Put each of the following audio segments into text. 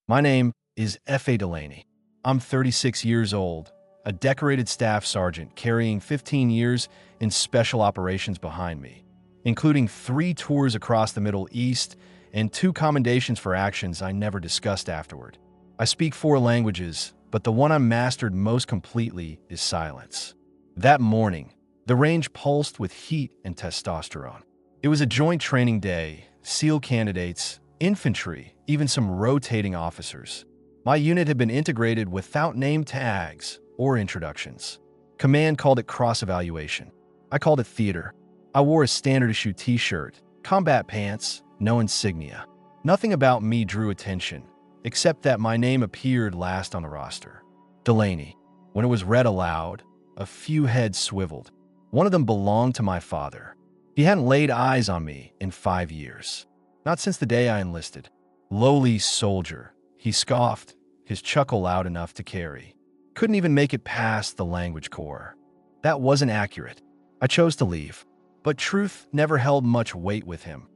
My name is Faye Delaney. I'm 36 years old, a decorated staff sergeant carrying 15 years in special operations behind me, including 3 tours across the Middle East and 2 commendations for actions I never discussed afterward. I speak 4 languages, but the one I mastered most completely is silence. That morning, the range pulsed with heat and testosterone. It was a joint training day, SEAL candidates, infantry, even some rotating officers. My unit had been integrated without name tags or introductions. Command called it cross-evaluation. I called it theater. I wore a standard-issue t-shirt, combat pants, no insignia. Nothing about me drew attention, except that my name appeared last on the roster. Delaney. When it was read aloud, a few heads swiveled. One of them belonged to my father. He hadn't laid eyes on me in 5 years. Not since the day I enlisted. Lowly soldier, he scoffed, his chuckle loud enough to carry. Couldn't even make it past the language core. That wasn't accurate. I chose to leave. But truth never held much weight with him.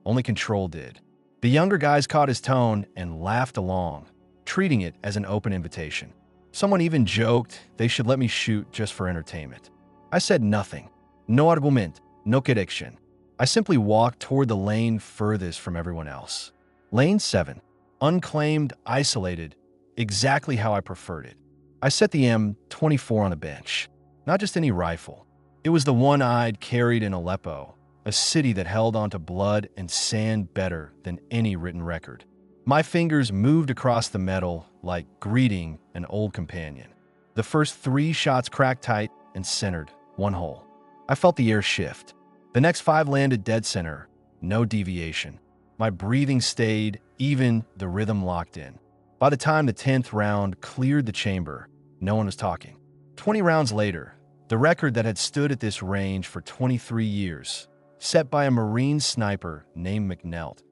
Only control did. The younger guys caught his tone and laughed along, treating it as an open invitation. Someone even joked they should let me shoot just for entertainment. I said nothing. No argument, no correction. I simply walked toward the lane furthest from everyone else. Lane 7. Unclaimed, isolated, exactly how I preferred it. I set the M24 on the bench. Not just any rifle. It was the one I'd carried in Aleppo, a city that held onto blood and sand better than any written record. My fingers moved across the metal like greeting an old companion. The first 3 shots cracked tight and centered, one hole. I felt the air shift. The next 5 landed dead center, no deviation. My breathing stayed, even the rhythm locked in. By the time the 10th round cleared the chamber, no one was talking. 20 rounds later, the record that had stood at this range for 23 years, set by a Marine sniper named McNelt,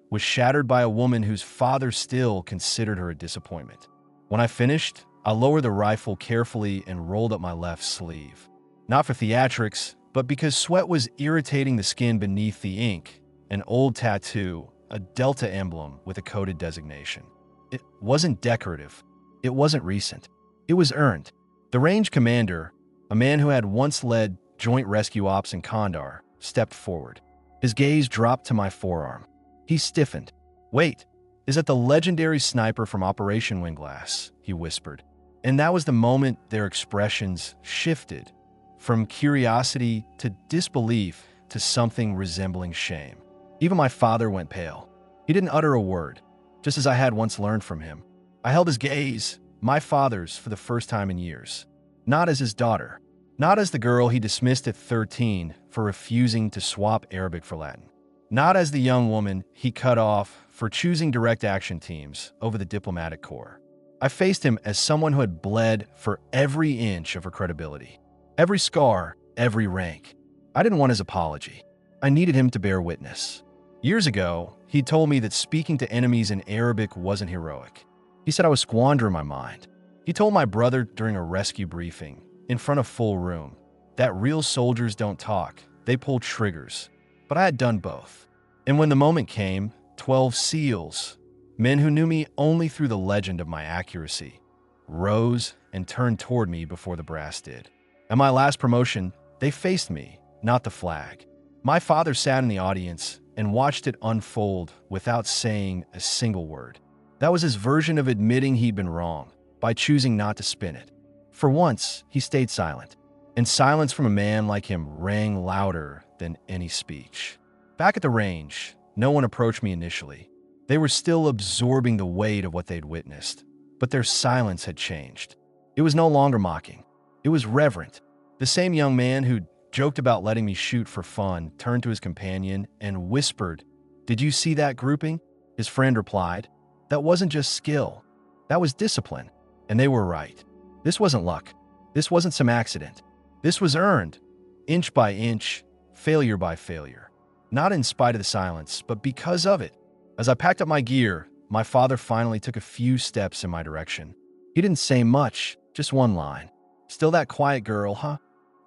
was shattered by a woman whose father still considered her a disappointment. When I finished, I lowered the rifle carefully and rolled up my left sleeve. Not for theatrics, but because sweat was irritating the skin beneath the ink, an old tattoo, a Delta emblem with a coded designation. It wasn't decorative. It wasn't recent. It was earned. The range commander, a man who had once led joint rescue ops in Kandahar, stepped forward. His gaze dropped to my forearm. He stiffened. "Wait, is that the legendary sniper from Operation Winglass?" he whispered. And that was the moment their expressions shifted, from curiosity to disbelief to something resembling shame. Even my father went pale. He didn't utter a word, just as I had once learned from him. I held his gaze, my father's, for the first time in years. Not as his daughter. Not as the girl he dismissed at 13 for refusing to swap Arabic for Latin. Not as the young woman he cut off for choosing direct action teams over the diplomatic corps. I faced him as someone who had bled for every inch of her credibility. Every scar, every rank. I didn't want his apology. I needed him to bear witness. Years ago, he told me that speaking to enemies in Arabic wasn't heroic. He said I was squandering my mind. He told my brother during a rescue briefing, in front of full room, that real soldiers don't talk, they pull triggers. But I had done both. And when the moment came, 12 SEALs, men who knew me only through the legend of my accuracy, rose and turned toward me before the brass did. At my last promotion, they faced me, not the flag. My father sat in the audience and watched it unfold without saying a single word. That was his version of admitting he'd been wrong, by choosing not to spin it. For once, he stayed silent, and silence from a man like him rang louder than any speech. Back at the range, no one approached me initially. They were still absorbing the weight of what they'd witnessed, but their silence had changed. It was no longer mocking. It was reverent. The same young man who'd joked about letting me shoot for fun turned to his companion and whispered, "Did you see that grouping?" His friend replied, "That wasn't just skill. That was discipline." And they were right. This wasn't luck. This wasn't some accident. This was earned, inch by inch, failure by failure. Not in spite of the silence, but because of it. As I packed up my gear, my father finally took a few steps in my direction. He didn't say much, just one line. "Still that quiet girl, huh?"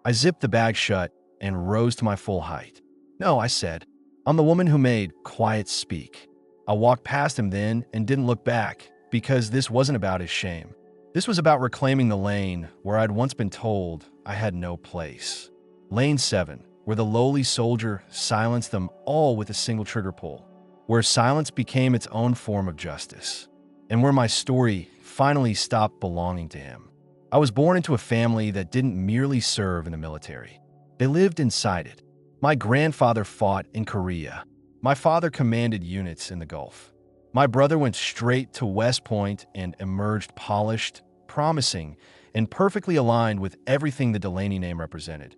I zipped the bag shut and rose to my full height. "No," I said. "I'm the woman who made quiet speak." I walked past him then and didn't look back, because this wasn't about his shame. This was about reclaiming the lane where I'd once been told I had no place. Lane 7, where the lowly soldier silenced them all with a single trigger pull, where silence became its own form of justice, and where my story finally stopped belonging to him. I was born into a family that didn't merely serve in the military. They lived inside it. My grandfather fought in Korea. My father commanded units in the Gulf. My brother went straight to West Point and emerged polished, promising, and perfectly aligned with everything the Delaney name represented,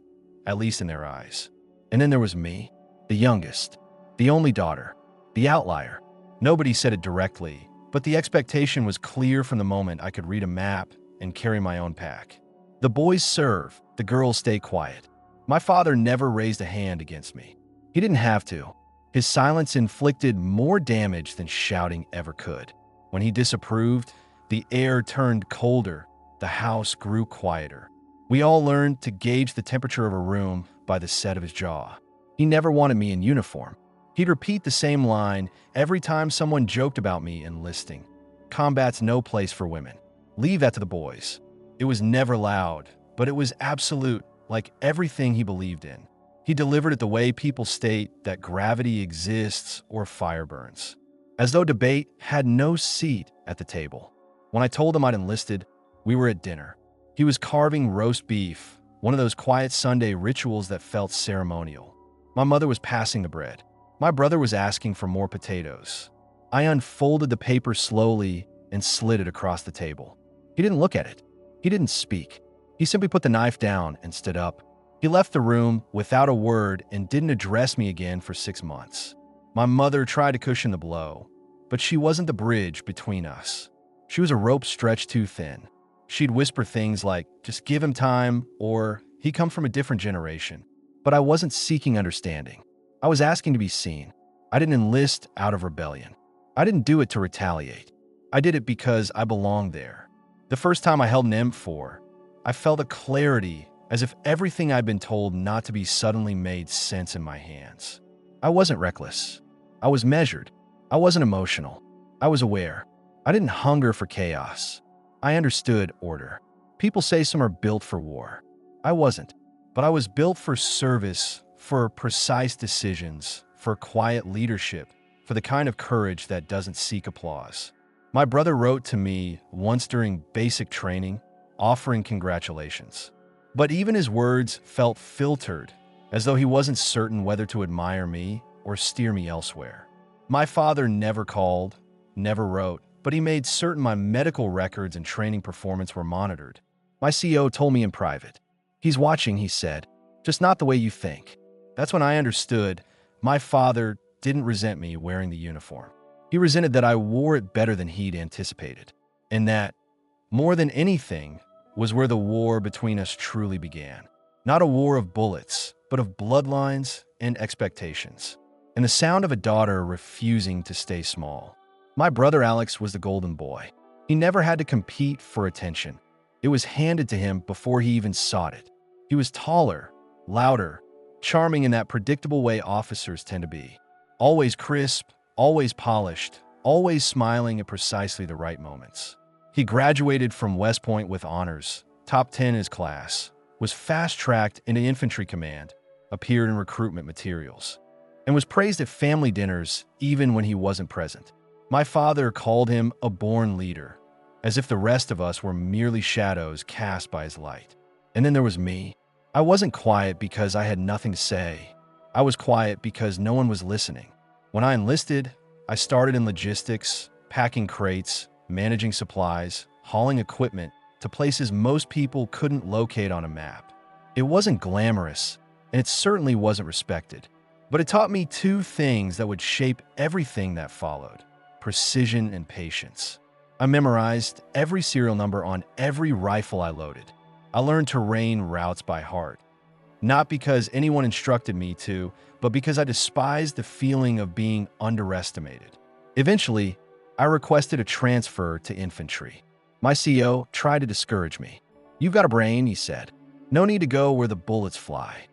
at least in their eyes. And then there was me, the youngest, the only daughter, the outlier. Nobody said it directly, but the expectation was clear from the moment I could read a map and carry my own pack. The boys serve, the girls stay quiet. My father never raised a hand against me. He didn't have to. His silence inflicted more damage than shouting ever could. When he disapproved, the air turned colder, the house grew quieter. We all learned to gauge the temperature of a room by the set of his jaw. He never wanted me in uniform. He'd repeat the same line every time someone joked about me enlisting. Combat's no place for women. Leave that to the boys. It was never loud, but it was absolute, like everything he believed in. He delivered it the way people state that gravity exists or fire burns, as though debate had no seat at the table. When I told him I'd enlisted, we were at dinner. He was carving roast beef, one of those quiet Sunday rituals that felt ceremonial. My mother was passing the bread. My brother was asking for more potatoes. I unfolded the paper slowly and slid it across the table. He didn't look at it. He didn't speak. He simply put the knife down and stood up. He left the room without a word and didn't address me again for 6 months. My mother tried to cushion the blow, but she wasn't the bridge between us. She was a rope stretched too thin. She'd whisper things like, "Just give him time," or "He comes from a different generation." But I wasn't seeking understanding. I was asking to be seen. I didn't enlist out of rebellion. I didn't do it to retaliate. I did it because I belonged there. The first time I held an M4, I felt a clarity, as if everything I'd been told not to be suddenly made sense in my hands. I wasn't reckless. I was measured. I wasn't emotional. I was aware. I didn't hunger for chaos. I understood order. People say some are built for war. I wasn't. But I was built for service, for precise decisions, for quiet leadership, for the kind of courage that doesn't seek applause. My brother wrote to me once during basic training, offering congratulations. But even his words felt filtered, as though he wasn't certain whether to admire me or steer me elsewhere. My father never called, never wrote, but he made certain my medical records and training performance were monitored. My CO told me in private. "He's watching," he said, "just not the way you think." That's when I understood my father didn't resent me wearing the uniform. He resented that I wore it better than he'd anticipated, and that, more than anything, was where the war between us truly began. Not a war of bullets, but of bloodlines and expectations, and the sound of a daughter refusing to stay small. My brother Alex was the golden boy. He never had to compete for attention. It was handed to him before he even sought it. He was taller, louder, charming in that predictable way officers tend to be. Always crisp, always polished, always smiling at precisely the right moments. He graduated from West Point with honors, top 10 in his class, was fast-tracked into infantry command, appeared in recruitment materials, and was praised at family dinners even when he wasn't present. My father called him a born leader, as if the rest of us were merely shadows cast by his light. And then there was me. I wasn't quiet because I had nothing to say. I was quiet because no one was listening. When I enlisted, I started in logistics, packing crates, managing supplies, hauling equipment to places most people couldn't locate on a map. It wasn't glamorous, and it certainly wasn't respected. But it taught me two things that would shape everything that followed: precision and patience. I memorized every serial number on every rifle I loaded. I learned terrain routes by heart, not because anyone instructed me to, but because I despised the feeling of being underestimated. Eventually, I requested a transfer to infantry. My CO tried to discourage me. "You've got a brain," he said. "No need to go where the bullets fly."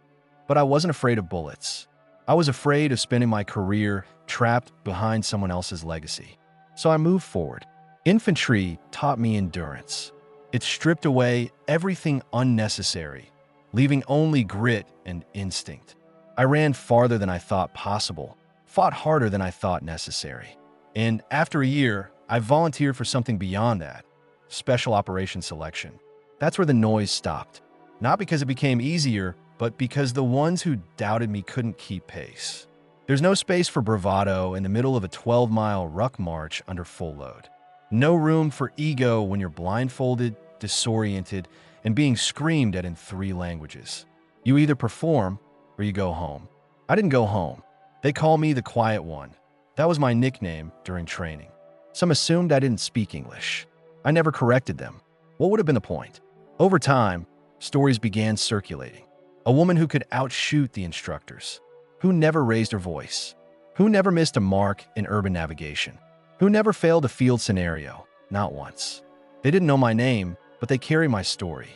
But I wasn't afraid of bullets. I was afraid of spending my career trapped behind someone else's legacy. So I moved forward. Infantry taught me endurance. It stripped away everything unnecessary, leaving only grit and instinct. I ran farther than I thought possible, fought harder than I thought necessary. And after a year, I volunteered for something beyond that, special operations selection. That's where the noise stopped. Not because it became easier, but because the ones who doubted me couldn't keep pace. There's no space for bravado in the middle of a 12-mile ruck march under full load. No room for ego when you're blindfolded, disoriented, and being screamed at in 3 languages. You either perform or you go home. I didn't go home. They call me the Quiet One. That was my nickname during training. Some assumed I didn't speak English. I never corrected them. What would have been the point? Over time, stories began circulating. A woman who could outshoot the instructors, who never raised her voice, who never missed a mark in urban navigation, who never failed a field scenario, not once. They didn't know my name, but they carry my story.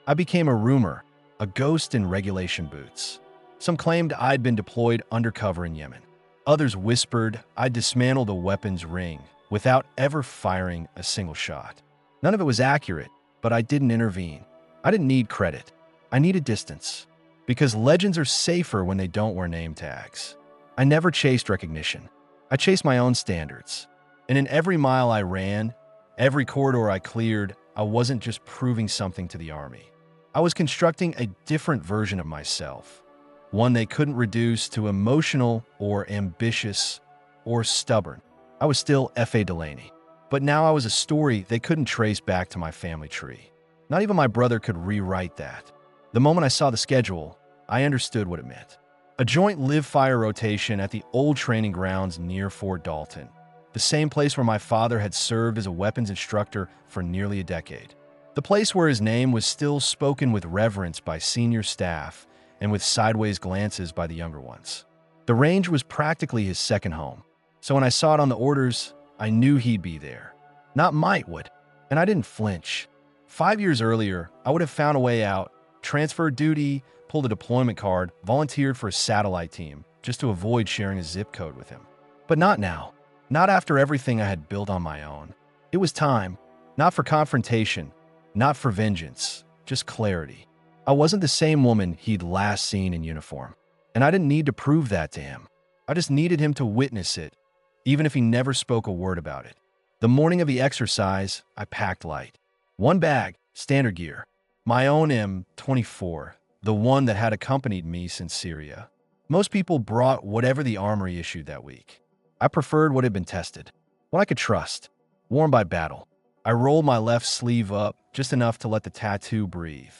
I became a rumor, a ghost in regulation boots. Some claimed I'd been deployed undercover in Yemen. Others whispered I'd dismantled a weapons ring without ever firing a single shot. None of it was accurate, but I didn't intervene. I didn't need credit. I needed distance. Because legends are safer when they don't wear name tags. I never chased recognition. I chased my own standards. And in every mile I ran, every corridor I cleared, I wasn't just proving something to the army. I was constructing a different version of myself. One they couldn't reduce to emotional or ambitious or stubborn. I was still Faye Delaney. But now I was a story they couldn't trace back to my family tree. Not even my brother could rewrite that. The moment I saw the schedule, I understood what it meant. A joint live-fire rotation at the old training grounds near Fort Dalton, the same place where my father had served as a weapons instructor for nearly a decade. The place where his name was still spoken with reverence by senior staff and with sideways glances by the younger ones. The range was practically his second home, so when I saw it on the orders, I knew he'd be there. Not might would, and I didn't flinch. 5 years earlier, I would have found a way out, transferred duty, pulled a deployment card, volunteered for a satellite team, just to avoid sharing a zip code with him. But not now. Not after everything I had built on my own. It was time, not for confrontation, not for vengeance, just clarity. I wasn't the same woman he'd last seen in uniform, and I didn't need to prove that to him. I just needed him to witness it, even if he never spoke a word about it. The morning of the exercise, I packed light. 1 bag, standard gear. My own M24, the one that had accompanied me since Syria. Most people brought whatever the armory issued that week. I preferred what had been tested, what I could trust, worn by battle. I rolled my left sleeve up just enough to let the tattoo breathe.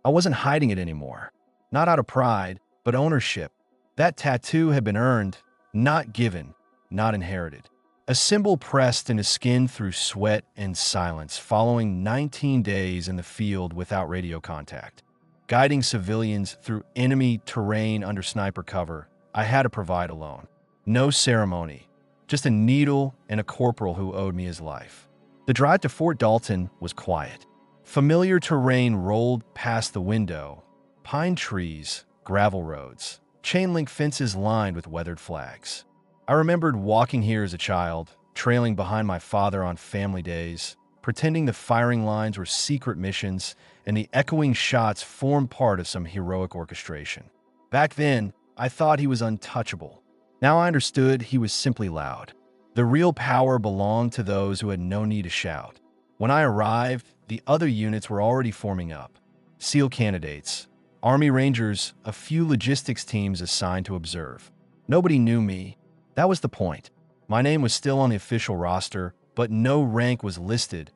I wasn't hiding it anymore. Not out of pride, but ownership. That tattoo had been earned, not given, not inherited. A symbol pressed into skin through sweat and silence following 19 days in the field without radio contact. Guiding civilians through enemy terrain under sniper cover, I had to provide alone. No ceremony, just a needle and a corporal who owed me his life. The drive to Fort Dalton was quiet. Familiar terrain rolled past the window. Pine trees, gravel roads, chain-link fences lined with weathered flags. I remembered walking here as a child, trailing behind my father on family days, pretending the firing lines were secret missions and the echoing shots formed part of some heroic orchestration. Back then, I thought he was untouchable. Now I understood he was simply loud. The real power belonged to those who had no need to shout. When I arrived, the other units were already forming up. SEAL candidates, Army Rangers, a few logistics teams assigned to observe. Nobody knew me. That was the point. My name was still on the official roster, but no rank was listed.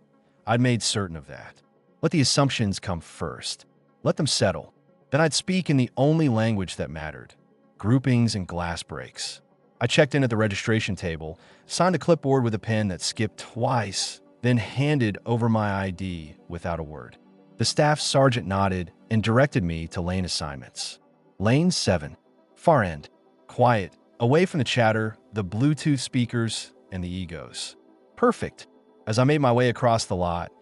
I'd made certain of that. Let the assumptions come first. Let them settle. Then I'd speak in the only language that mattered. Groupings and glass breaks. I checked in at the registration table, signed a clipboard with a pen that skipped twice, then handed over my ID without a word. The staff sergeant nodded and directed me to lane assignments. Lane 7. Far end. Quiet. Away from the chatter, the Bluetooth speakers, and the egos. Perfect. As I made my way across the lot,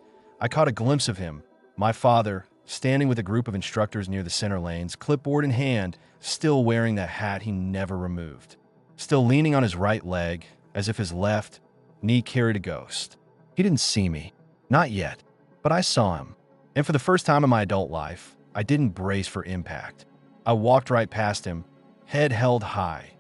I caught a glimpse of him, my father, standing with a group of instructors near the center lanes, clipboard in hand, still wearing that hat he never removed. Still leaning on his right leg, as if his left knee carried a ghost. He didn't see me. Not yet. But I saw him. And for the first time in my adult life, I didn't brace for impact. I walked right past him, head held high.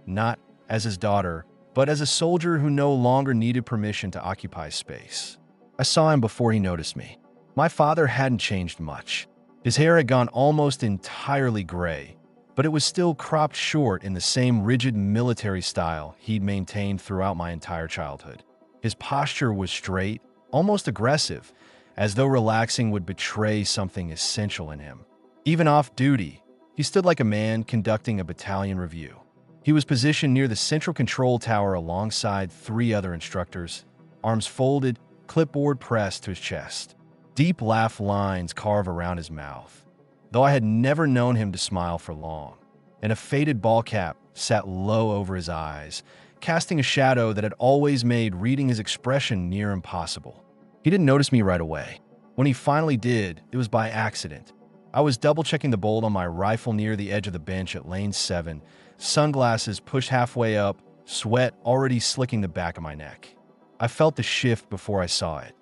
Not as his daughter, but as a soldier who no longer needed permission to occupy space. I saw him before he noticed me. My father hadn't changed much. His hair had gone almost entirely gray, but it was still cropped short in the same rigid military style he'd maintained throughout my entire childhood. His posture was straight, almost aggressive, as though relaxing would betray something essential in him. Even off duty, he stood like a man conducting a battalion review. He was positioned near the central control tower alongside 3 other instructors, arms folded, clipboard pressed to his chest. Deep laugh lines carve around his mouth, though I had never known him to smile for long, and a faded ball cap sat low over his eyes, casting a shadow that had always made reading his expression near impossible. He didn't notice me right away. When he finally did, it was by accident. I was double-checking the bolt on my rifle near the edge of the bench at lane 7, sunglasses pushed halfway up, sweat already slicking the back of my neck. I felt the shift before I saw it.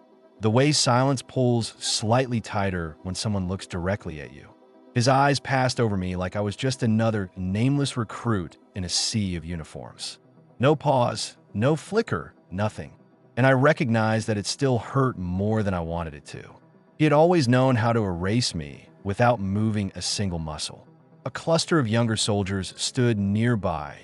The way silence pulls slightly tighter when someone looks directly at you. His eyes passed over me like I was just another nameless recruit in a sea of uniforms. No pause, no flicker, nothing. And I recognized that it still hurt more than I wanted it to. He had always known how to erase me without moving a single muscle. A cluster of younger soldiers stood nearby,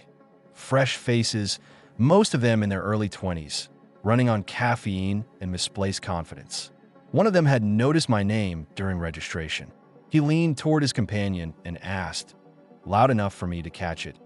fresh faces, most of them in their early 20s, running on caffeine and misplaced confidence. One of them had noticed my name during registration. He leaned toward his companion and asked, loud enough for me to catch it,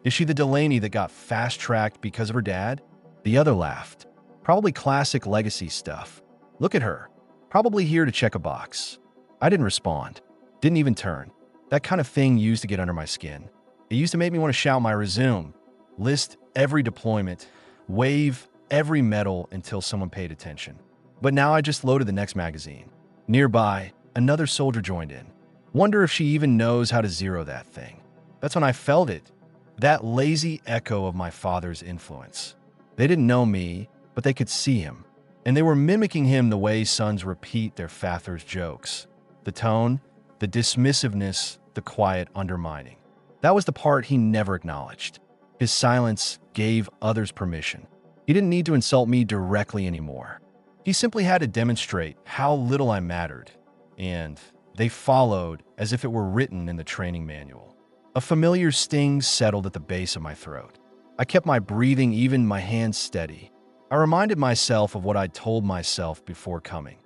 "Is she the Delaney that got fast-tracked because of her dad?" The other laughed. Probably classic legacy stuff. Look at her. Probably here to check a box. I didn't respond. Didn't even turn. That kind of thing used to get under my skin. It used to make me want to shout my resume, list every deployment, wave every medal until someone paid attention. But now I just loaded the next magazine. Nearby, another soldier joined in. Wonder if she even knows how to zero that thing. That's when I felt it. That lazy echo of my father's influence. They didn't know me, but they could see him. And they were mimicking him the way sons repeat their father's jokes. The tone, the dismissiveness, the quiet undermining. That was the part he never acknowledged. His silence gave others permission. He didn't need to insult me directly anymore. He simply had to demonstrate how little I mattered, and they followed as if it were written in the training manual. A familiar sting settled at the base of my throat. I kept my breathing, even my hands steady. I reminded myself of what I'd told myself before coming.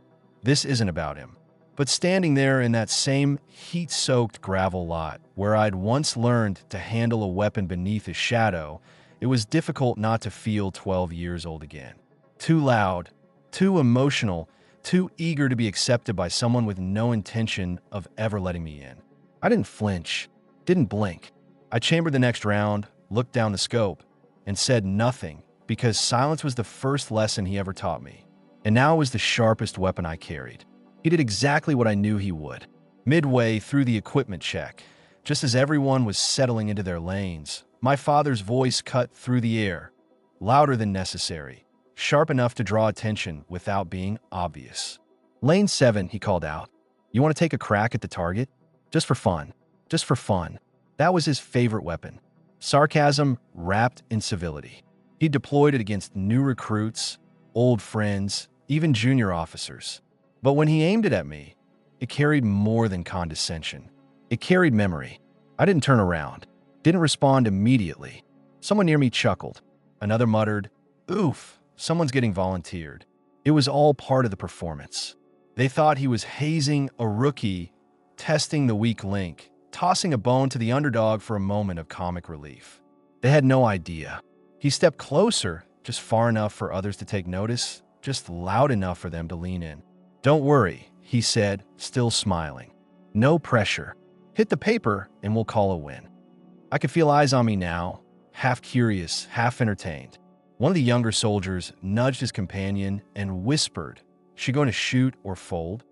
This isn't about him. But standing there in that same heat-soaked gravel lot where I'd once learned to handle a weapon beneath his shadow, it was difficult not to feel 12 years old again. Too loud, too emotional, too eager to be accepted by someone with no intention of ever letting me in. I didn't flinch, didn't blink. I chambered the next round, looked down the scope, and said nothing because silence was the first lesson he ever taught me. And now it was the sharpest weapon I carried. He did exactly what I knew he would. Midway through the equipment check, just as everyone was settling into their lanes, my father's voice cut through the air, louder than necessary, sharp enough to draw attention without being obvious. "Lane 7, he called out. "You want to take a crack at the target? Just for fun. Just for fun." That was his favorite weapon. Sarcasm wrapped in civility. He deployed it against new recruits, old friends, even junior officers. But when he aimed it at me, it carried more than condescension. It carried memory. I didn't turn around, didn't respond immediately. Someone near me chuckled. Another muttered, "Oof, someone's getting volunteered." It was all part of the performance. They thought he was hazing a rookie, testing the weak link, tossing a bone to the underdog for a moment of comic relief. They had no idea. He stepped closer, just far enough for others to take notice, just loud enough for them to lean in. "Don't worry," he said, still smiling. "No pressure. Hit the paper and we'll call a win." I could feel eyes on me now, half curious, half entertained. One of the younger soldiers nudged his companion and whispered, "She going to shoot or fold?"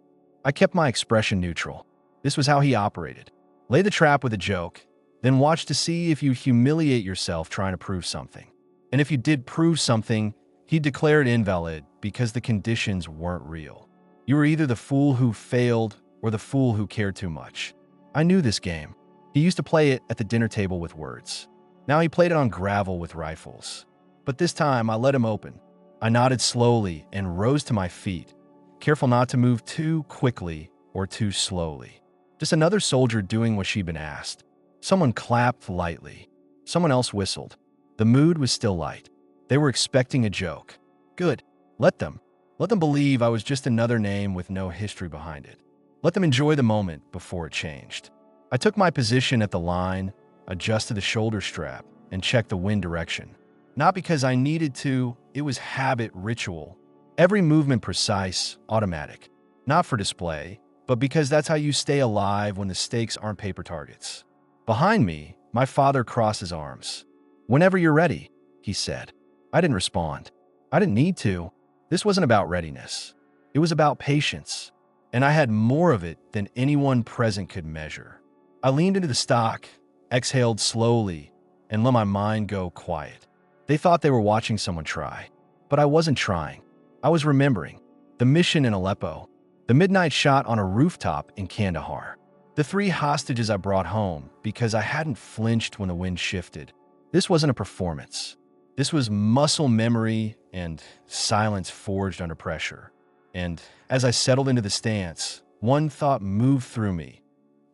I kept my expression neutral. This was how he operated. Lay the trap with a joke, then watch to see if you humiliate yourself trying to prove something. And if you did prove something, he'd declare it invalid because the conditions weren't real. You were either the fool who failed or the fool who cared too much. I knew this game. He used to play it at the dinner table with words. Now he played it on gravel with rifles. But this time I let him open. I nodded slowly and rose to my feet, careful not to move too quickly or too slowly. Just another soldier doing what she'd been asked. Someone clapped lightly. Someone else whistled. The mood was still light. They were expecting a joke. Good. Let them. Let them believe I was just another name with no history behind it. Let them enjoy the moment before it changed. I took my position at the line, adjusted the shoulder strap, and checked the wind direction. Not because I needed to, it was habit, ritual. Every movement precise, automatic. Not for display, but because that's how you stay alive when the stakes aren't paper targets. Behind me, my father crossed his arms. "Whenever you're ready," he said. I didn't respond. I didn't need to. This wasn't about readiness. It was about patience. And I had more of it than anyone present could measure. I leaned into the stock, exhaled slowly, and let my mind go quiet. They thought they were watching someone try. But I wasn't trying. I was remembering. The mission in Aleppo. The midnight shot on a rooftop in Kandahar. The 3 hostages I brought home because I hadn't flinched when the wind shifted. This wasn't a performance. This was muscle memory and silence forged under pressure. And as I settled into the stance, one thought moved through me.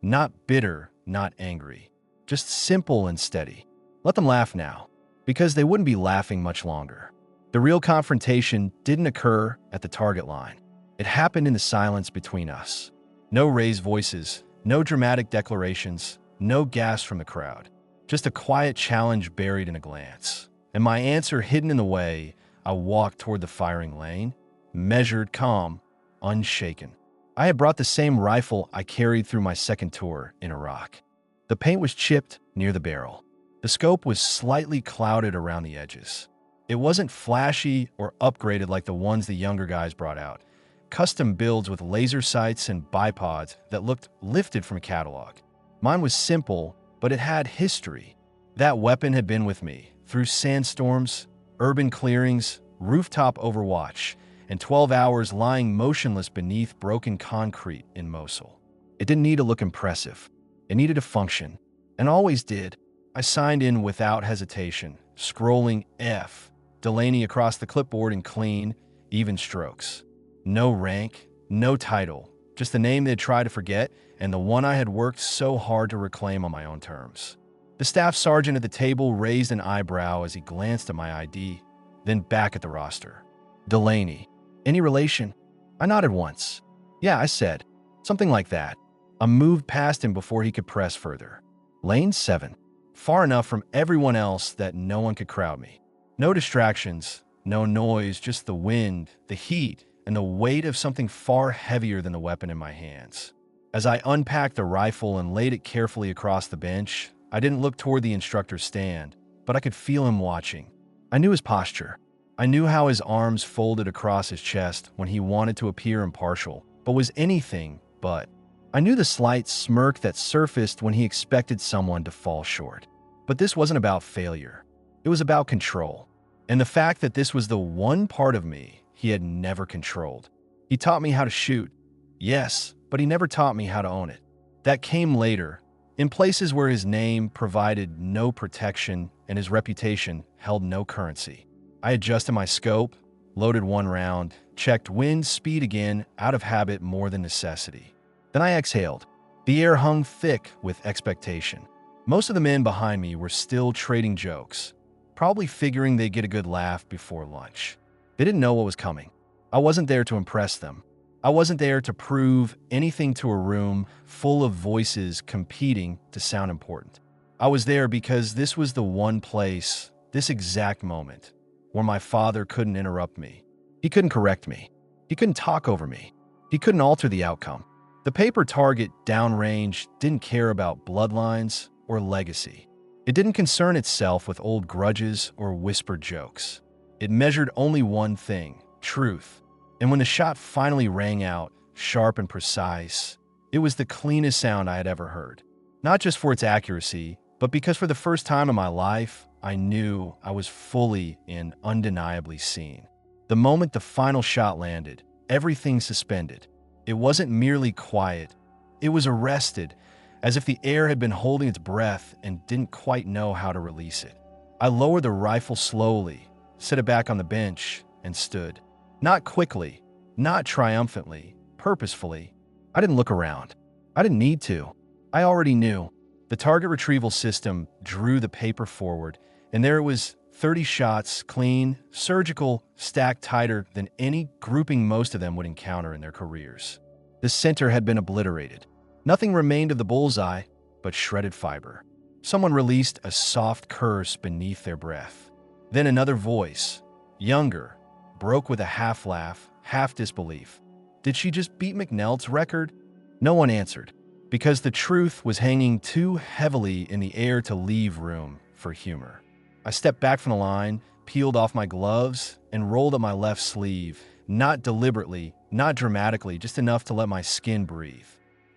Not bitter, not angry. Just simple and steady. Let them laugh now, because they wouldn't be laughing much longer. The real confrontation didn't occur at the target line. It happened in the silence between us. No raised voices, no dramatic declarations, no gasps from the crowd. Just a quiet challenge buried in a glance. And my answer hidden in the way, I walked toward the firing lane, measured, calm, unshaken. I had brought the same rifle I carried through my second tour in Iraq. The paint was chipped near the barrel. The scope was slightly clouded around the edges. It wasn't flashy or upgraded like the ones the younger guys brought out. Custom builds with laser sights and bipods that looked lifted from a catalog. Mine was simple, but it had history. That weapon had been with me through sandstorms, urban clearings, rooftop overwatch, and 12 hours lying motionless beneath broken concrete in Mosul. It didn't need to look impressive. It needed to function, and always did. I signed in without hesitation, scrolling F. Delaney across the clipboard in clean, even strokes. No rank, no title, just the name they'd tried to forget and the one I had worked so hard to reclaim on my own terms. The staff sergeant at the table raised an eyebrow as he glanced at my ID, then back at the roster. Delaney. Any relation? I nodded once. Yeah, I said. Something like that. I moved past him before he could press further. Lane 7. Far enough from everyone else that no one could crowd me. No distractions, no noise, just the wind, the heat, and the weight of something far heavier than the weapon in my hands. As I unpacked the rifle and laid it carefully across the bench, I didn't look toward the instructor's stand, but I could feel him watching. I knew his posture. I knew how his arms folded across his chest when he wanted to appear impartial, but was anything but. I knew the slight smirk that surfaced when he expected someone to fall short. But this wasn't about failure. It was about control. And the fact that this was the one part of me he had never controlled. He taught me how to shoot. Yes, but he never taught me how to own it. That came later, in places where his name provided no protection and his reputation held no currency. I adjusted my scope, loaded one round, checked wind speed again out of habit more than necessity. Then I exhaled. The air hung thick with expectation. Most of the men behind me were still trading jokes, probably figuring they'd get a good laugh before lunch. They didn't know what was coming. I wasn't there to impress them. I wasn't there to prove anything to a room full of voices competing to sound important. I was there because this was the one place, this exact moment, where my father couldn't interrupt me. He couldn't correct me. He couldn't talk over me. He couldn't alter the outcome. The paper target downrange didn't care about bloodlines or legacy. It didn't concern itself with old grudges or whispered jokes. It measured only one thing, truth. And when the shot finally rang out, sharp and precise, it was the cleanest sound I had ever heard. Not just for its accuracy, but because for the first time in my life, I knew I was fully and undeniably seen. The moment the final shot landed, everything suspended. It wasn't merely quiet. It was arrested, as if the air had been holding its breath and didn't quite know how to release it. I lowered the rifle slowly, set it back on the bench, and stood. Not quickly, not triumphantly, purposefully. I didn't look around. I didn't need to. I already knew. The target retrieval system drew the paper forward, and there it was, 30 shots, clean, surgical, stacked tighter than any grouping most of them would encounter in their careers. The center had been obliterated. Nothing remained of the bullseye but shredded fiber. Someone released a soft curse beneath their breath. Then another voice, younger, broke with a half laugh, half disbelief. Did she just beat McNeld's record? No one answered, because the truth was hanging too heavily in the air to leave room for humor. I stepped back from the line, peeled off my gloves, and rolled up my left sleeve, not deliberately, not dramatically, just enough to let my skin breathe.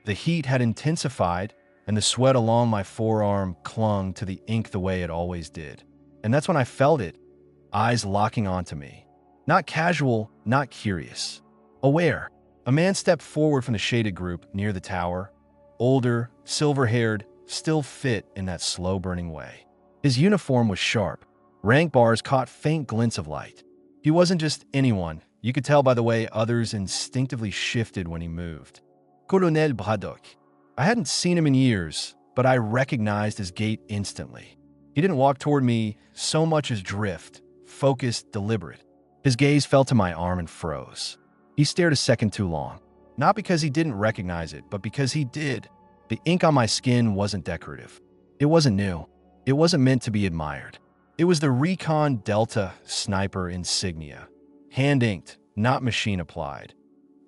The heat had intensified, and the sweat along my forearm clung to the ink the way it always did. And that's when I felt it, eyes locking onto me. Not casual, not curious. Aware. A man stepped forward from the shaded group near the tower, older, silver-haired, still fit in that slow-burning way. His uniform was sharp. Rank bars caught faint glints of light. He wasn't just anyone. You could tell by the way others instinctively shifted when he moved. Colonel Braddock. I hadn't seen him in years, but I recognized his gait instantly. He didn't walk toward me so much as drift, focused, deliberate. His gaze fell to my arm and froze. He stared a second too long. Not because he didn't recognize it, but because he did. The ink on my skin wasn't decorative. It wasn't new. It wasn't meant to be admired. It was the Recon Delta sniper insignia. Hand-inked, not machine-applied.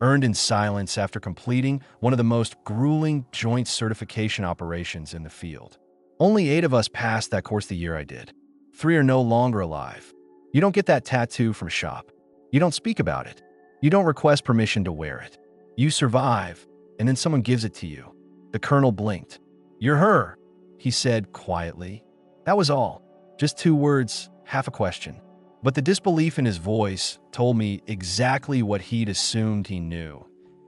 Earned in silence after completing one of the most grueling joint certification operations in the field. Only 8 of us passed that course the year I did. 3 are no longer alive. You don't get that tattoo from a shop. You don't speak about it. You don't request permission to wear it. You survive, and then someone gives it to you. The colonel blinked. "You're her," he said quietly. That was all. Just 2 words, half a question. But the disbelief in his voice told me exactly what he'd assumed he knew,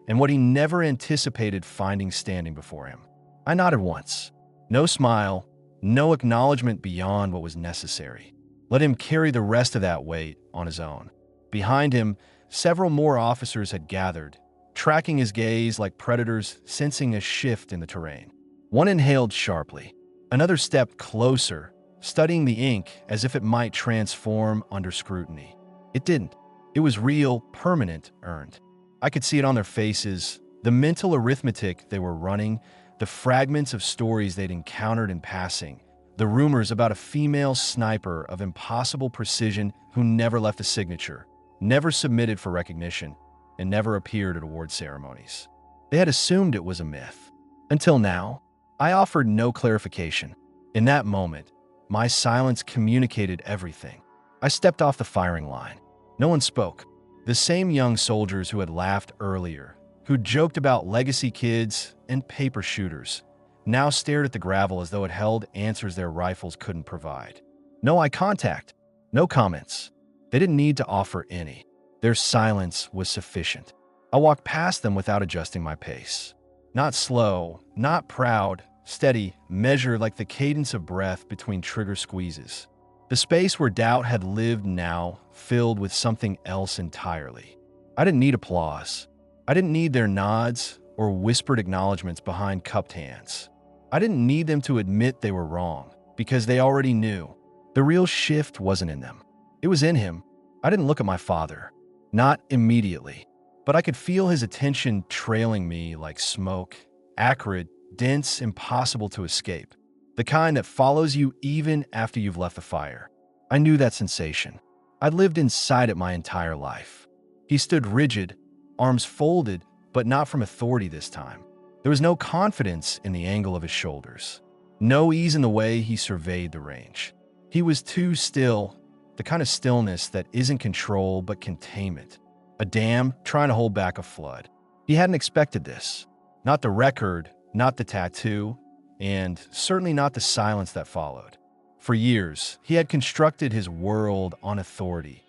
and what he never anticipated finding standing before him. I nodded once. No smile, no acknowledgement beyond what was necessary. Let him carry the rest of that weight on his own. Behind him, several more officers had gathered, tracking his gaze like predators sensing a shift in the terrain. One inhaled sharply. Another stepped closer, studying the ink as if it might transform under scrutiny. It didn't. It was real, permanent, earned. I could see it on their faces, the mental arithmetic they were running, the fragments of stories they'd encountered in passing, the rumors about a female sniper of impossible precision who never left a signature, never submitted for recognition, and never appeared at award ceremonies. They had assumed it was a myth. Until now, I offered no clarification. In that moment, my silence communicated everything. I stepped off the firing line. No one spoke. The same young soldiers who had laughed earlier, who joked about legacy kids and paper shooters, now stared at the gravel as though it held answers their rifles couldn't provide. No eye contact, no comments. They didn't need to offer any. Their silence was sufficient. I walked past them without adjusting my pace. Not slow, not proud, steady, measured like the cadence of breath between trigger squeezes. The space where doubt had lived now filled with something else entirely. I didn't need applause. I didn't need their nods or whispered acknowledgments behind cupped hands. I didn't need them to admit they were wrong, because they already knew. The real shift wasn't in them. It was in him. I didn't look at my father. Not immediately. But I could feel his attention trailing me like smoke, acrid, dense, impossible to escape. The kind that follows you even after you've left the fire. I knew that sensation. I'd lived inside it my entire life. He stood rigid, arms folded, but not from authority this time. There was no confidence in the angle of his shoulders. No ease in the way he surveyed the range. He was too still, the kind of stillness that isn't control but containment. A dam trying to hold back a flood. He hadn't expected this. Not the record, not the tattoo, and certainly not the silence that followed. For years, he had constructed his world on authority.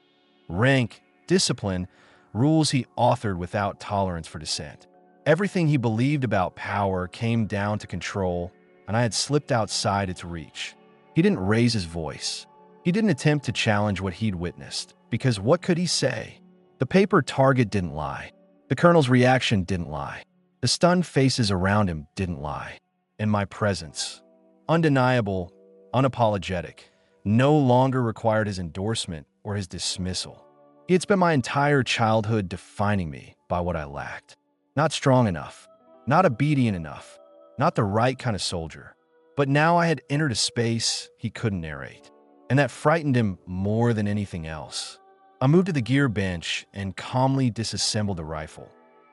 Rank, discipline, rules he authored without tolerance for dissent. Everything he believed about power came down to control, and I had slipped outside its reach. He didn't raise his voice. He didn't attempt to challenge what he'd witnessed, because what could he say? The paper target didn't lie. The colonel's reaction didn't lie. The stunned faces around him didn't lie. And my presence, undeniable, unapologetic, no longer required his endorsement or his dismissal. He had spent my entire childhood defining me by what I lacked. Not strong enough, not obedient enough, not the right kind of soldier. But now I had entered a space he couldn't narrate, and that frightened him more than anything else. I moved to the gear bench and calmly disassembled the rifle,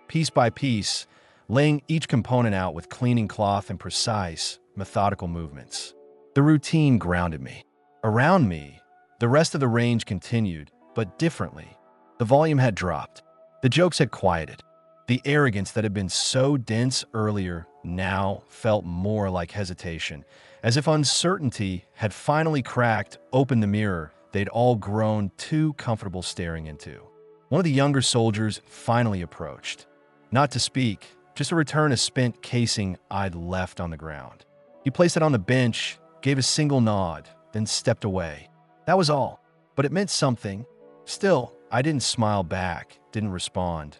piece by piece, laying each component out with cleaning cloth and precise, methodical movements. The routine grounded me. Around me, the rest of the range continued, but differently. The volume had dropped. The jokes had quieted. The arrogance that had been so dense earlier now felt more like hesitation, as if uncertainty had finally cracked open the mirror they'd all grown too comfortable staring into. One of the younger soldiers finally approached. Not to speak, just to return a spent casing I'd left on the ground. He placed it on the bench, gave a single nod, then stepped away. That was all, but it meant something. Still, I didn't smile back, didn't respond.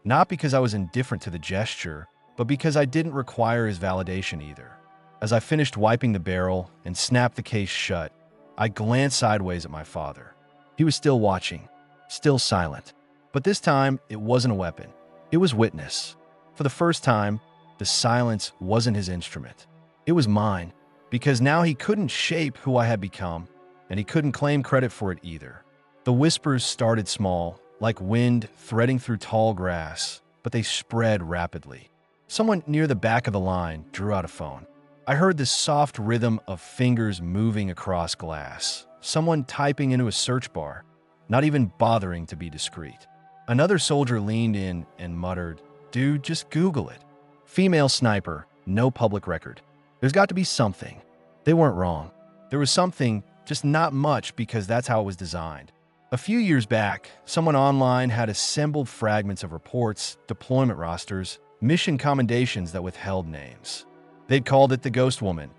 Not because I was indifferent to the gesture, but because I didn't require his validation either. As I finished wiping the barrel and snapped the case shut, I glanced sideways at my father. He was still watching, still silent. But this time, it wasn't a weapon. It was witness. For the first time, the silence wasn't his instrument. It was mine, because now he couldn't shape who I had become, and he couldn't claim credit for it either. The whispers started small, like wind threading through tall grass, but they spread rapidly. Someone near the back of the line drew out a phone. I heard the soft rhythm of fingers moving across glass, someone typing into a search bar, not even bothering to be discreet. Another soldier leaned in and muttered, "Dude, just Google it. Female sniper, no public record. There's got to be something." They weren't wrong. There was something, just not much because that's how it was designed. A few years back, someone online had assembled fragments of reports, deployment rosters, mission commendations that withheld names. They'd called it the Ghost Woman,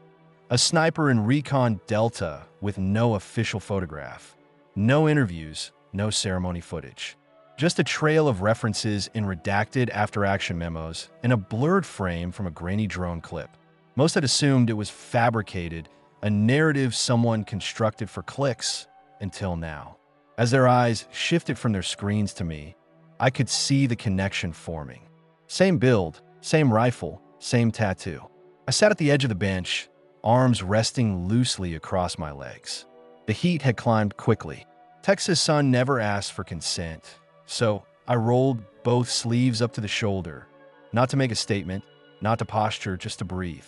a sniper in Recon Delta with no official photograph, no interviews, no ceremony footage. Just a trail of references in redacted after-action memos and a blurred frame from a grainy drone clip. Most had assumed it was fabricated, a narrative someone constructed for clicks, until now. As their eyes shifted from their screens to me, I could see the connection forming. Same build, same rifle, same tattoo. I sat at the edge of the bench, arms resting loosely across my legs. The heat had climbed quickly. Texas sun never asked for consent, so I rolled both sleeves up to the shoulder, not to make a statement, not to posture, just to breathe.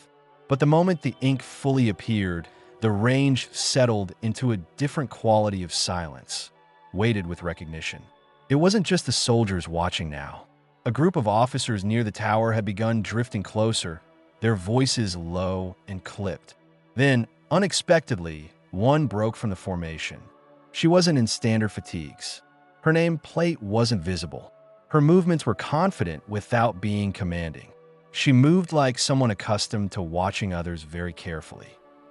But the moment the ink fully appeared, the range settled into a different quality of silence, weighted with recognition. It wasn't just the soldiers watching now. A group of officers near the tower had begun drifting closer, their voices low and clipped. Then, unexpectedly, one broke from the formation. She wasn't in standard fatigues. Her name plate wasn't visible. Her movements were confident without being commanding. She moved like someone accustomed to watching others very carefully.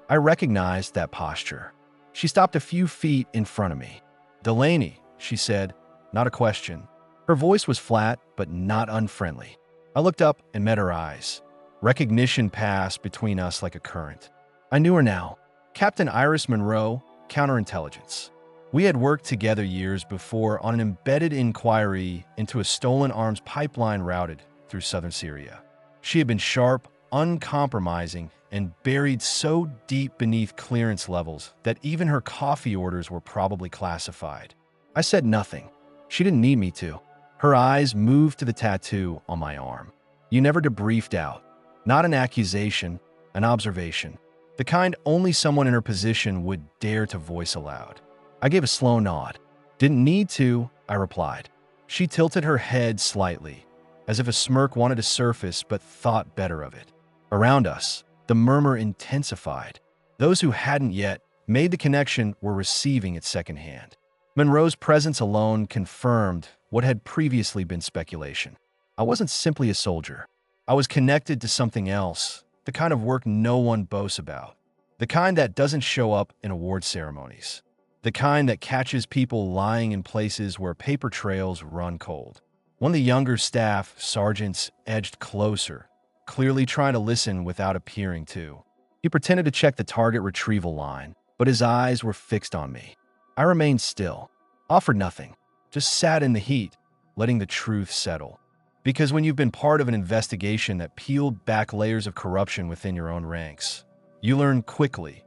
I recognized that posture. She stopped a few feet in front of me. "Delaney," she said, not a question. Her voice was flat, but not unfriendly. I looked up and met her eyes. Recognition passed between us like a current. I knew her now. Captain Iris Monroe, Counterintelligence. We had worked together years before on an embedded inquiry into a stolen arms pipeline routed through southern Syria. She had been sharp, uncompromising, and buried so deep beneath clearance levels that even her coffee orders were probably classified. I said nothing. She didn't need me to. Her eyes moved to the tattoo on my arm. You never debriefed out. Not an accusation, an observation. The kind only someone in her position would dare to voice aloud. I gave a slow nod. "Didn't need to," I replied. She tilted her head slightly, as if a smirk wanted to surface but thought better of it. Around us, the murmur intensified. Those who hadn't yet made the connection were receiving it secondhand. Monroe's presence alone confirmed what had previously been speculation. I wasn't simply a soldier. I was connected to something else, the kind of work no one boasts about, the kind that doesn't show up in award ceremonies, the kind that catches people lying in places where paper trails run cold. One of the younger staff sergeants edged closer, clearly trying to listen without appearing to. He pretended to check the target retrieval line, but his eyes were fixed on me. I remained still, offered nothing, just sat in the heat, letting the truth settle. Because when you've been part of an investigation that peeled back layers of corruption within your own ranks, you learn quickly.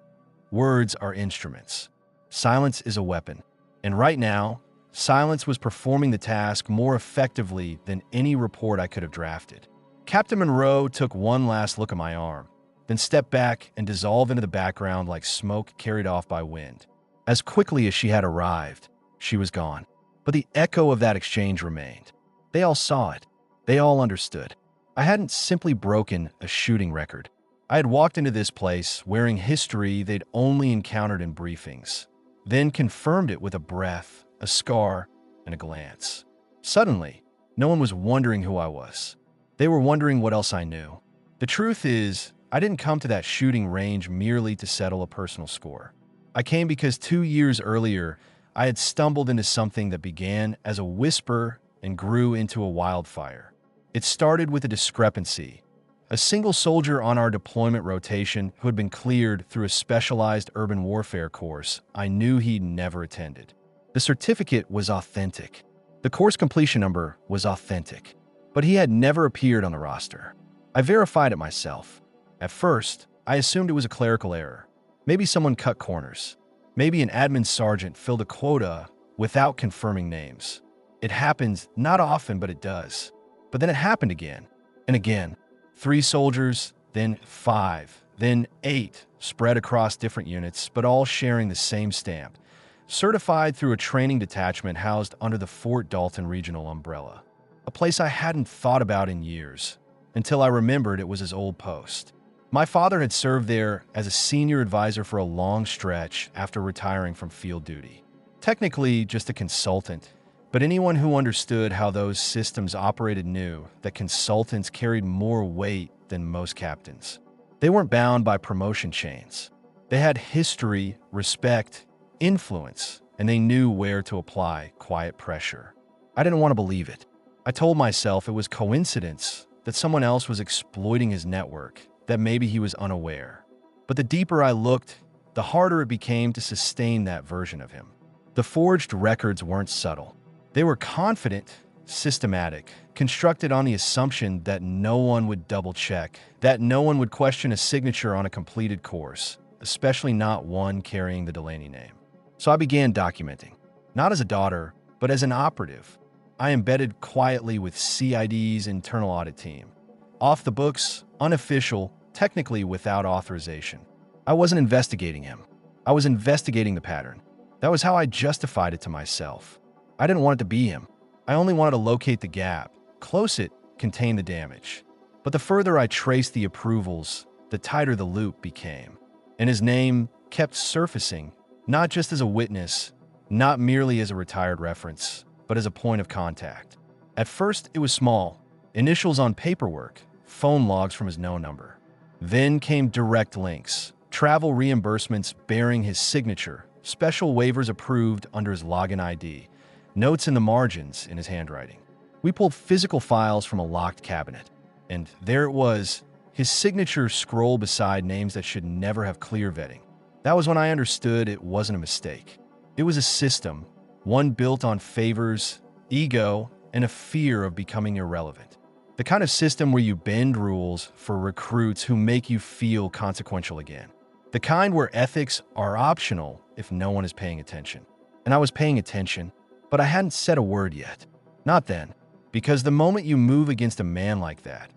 Words are instruments. Silence is a weapon. And right now, silence was performing the task more effectively than any report I could have drafted. Captain Monroe took one last look at my arm, then stepped back and dissolved into the background like smoke carried off by wind. As quickly as she had arrived, she was gone. But the echo of that exchange remained. They all saw it. They all understood. I hadn't simply broken a shooting record. I had walked into this place wearing history they'd only encountered in briefings, then confirmed it with a breath, a scar, and a glance. Suddenly, no one was wondering who I was. They were wondering what else I knew. The truth is, I didn't come to that shooting range merely to settle a personal score. I came because 2 years earlier, I had stumbled into something that began as a whisper and grew into a wildfire. It started with a discrepancy. A single soldier on our deployment rotation who had been cleared through a specialized urban warfare course I knew he'd never attended. The certificate was authentic. The course completion number was authentic. But he had never appeared on the roster. I verified it myself. At first, I assumed it was a clerical error. Maybe someone cut corners. Maybe an admin sergeant filled a quota without confirming names. It happens not often, but it does. But then it happened again and again. 3 soldiers, then 5, then 8, spread across different units, but all sharing the same stamp, certified through a training detachment housed under the Fort Dalton Regional umbrella, a place I hadn't thought about in years, until I remembered it was his old post. My father had served there as a senior advisor for a long stretch after retiring from field duty. Technically just a consultant, but anyone who understood how those systems operated knew that consultants carried more weight than most captains. They weren't bound by promotion chains. They had history, respect, influence, and they knew where to apply quiet pressure. I didn't want to believe it. I told myself it was coincidence, that someone else was exploiting his network, that maybe he was unaware. But the deeper I looked, the harder it became to sustain that version of him. The forged records weren't subtle. They were confident, systematic, constructed on the assumption that no one would double-check, that no one would question a signature on a completed course, especially not one carrying the Delaney name. So I began documenting, not as a daughter, but as an operative. I embedded quietly with CID's internal audit team. Off the books, unofficial, technically without authorization. I wasn't investigating him. I was investigating the pattern. That was how I justified it to myself. I didn't want it to be him. I only wanted to locate the gap, close it, contain the damage. But the further I traced the approvals, the tighter the loop became. And his name kept surfacing, not just as a witness, not merely as a retired reference, but as a point of contact. At first, it was small, initials on paperwork, phone logs from his known number. Then came direct links, travel reimbursements bearing his signature, special waivers approved under his login ID, notes in the margins in his handwriting. We pulled physical files from a locked cabinet, and there it was, his signature scroll beside names that should never have clear vetting. That was when I understood it wasn't a mistake. It was a system, one built on favors, ego, and a fear of becoming irrelevant. The kind of system where you bend rules for recruits who make you feel consequential again. The kind where ethics are optional if no one is paying attention. And I was paying attention, but I hadn't said a word yet. Not then, because the moment you move against a man like that,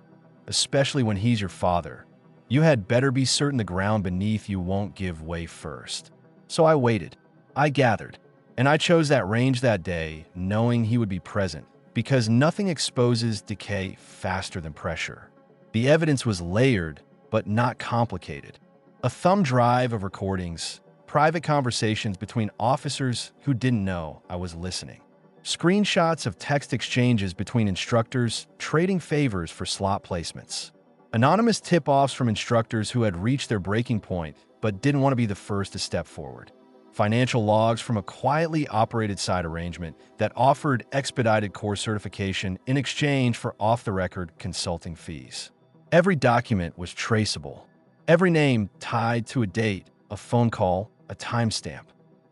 especially when he's your father, you had better be certain the ground beneath you won't give way first. So I waited. I gathered. And I chose that range that day, knowing he would be present, because nothing exposes decay faster than pressure. The evidence was layered, but not complicated. A thumb drive of recordings, private conversations between officers who didn't know I was listening. Screenshots of text exchanges between instructors trading favors for slot placements. Anonymous tip-offs from instructors who had reached their breaking point but didn't want to be the first to step forward. Financial logs from a quietly operated side arrangement that offered expedited course certification in exchange for off-the-record consulting fees. Every document was traceable. Every name tied to a date, a phone call, a timestamp.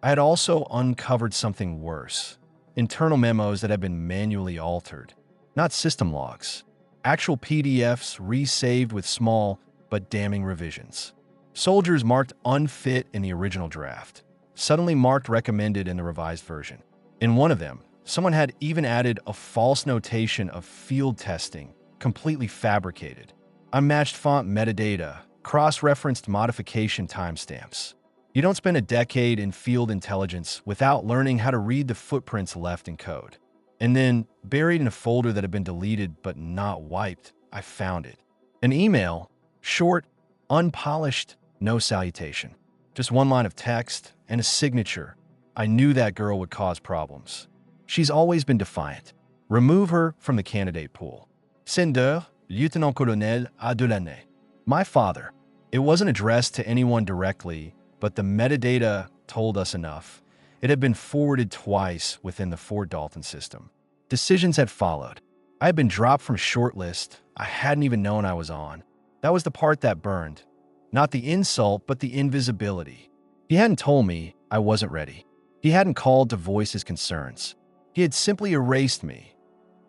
I had also uncovered something worse. Internal memos that had been manually altered. Not system logs. Actual PDFs resaved with small but damning revisions. Soldiers marked unfit in the original draft, suddenly marked recommended in the revised version. In one of them, someone had even added a false notation of field testing, completely fabricated. Unmatched font metadata, cross-referenced modification timestamps. You don't spend a decade in field intelligence without learning how to read the footprints left in code. And then, buried in a folder that had been deleted but not wiped, I found it. An email, short, unpolished, no salutation. Just one line of text and a signature. I knew that girl would cause problems. She's always been defiant. Remove her from the candidate pool. Sender, Lieutenant-Colonel A. Delaney. My father. It wasn't addressed to anyone directly, but the metadata told us enough. It had been forwarded twice within the Fort Dalton system. Decisions had followed. I had been dropped from shortlist I hadn't even known I was on. That was the part that burned. Not the insult, but the invisibility. He hadn't told me I wasn't ready. He hadn't called to voice his concerns. He had simply erased me.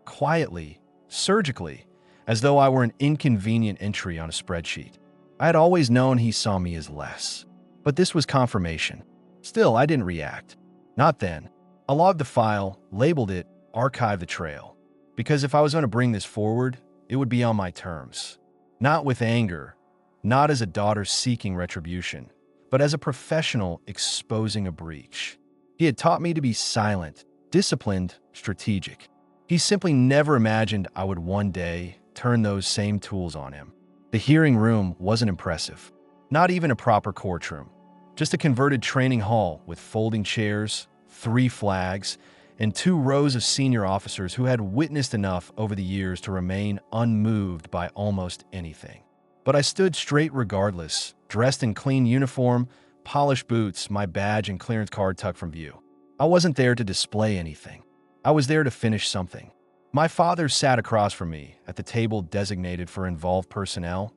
Quietly, surgically, as though I were an inconvenient entry on a spreadsheet. I had always known he saw me as less. But this was confirmation. Still, I didn't react. Not then. I logged the file, labeled it, archived the trail. Because if I was going to bring this forward, it would be on my terms. Not with anger, not as a daughter seeking retribution, but as a professional exposing a breach. He had taught me to be silent, disciplined, strategic. He simply never imagined I would one day turn those same tools on him. The hearing room wasn't impressive. Not even a proper courtroom. Just a converted training hall with folding chairs, 3 flags, and 2 rows of senior officers who had witnessed enough over the years to remain unmoved by almost anything. But I stood straight regardless, dressed in clean uniform, polished boots, my badge and clearance card tucked from view. I wasn't there to display anything. I was there to finish something. My father sat across from me at the table designated for involved personnel,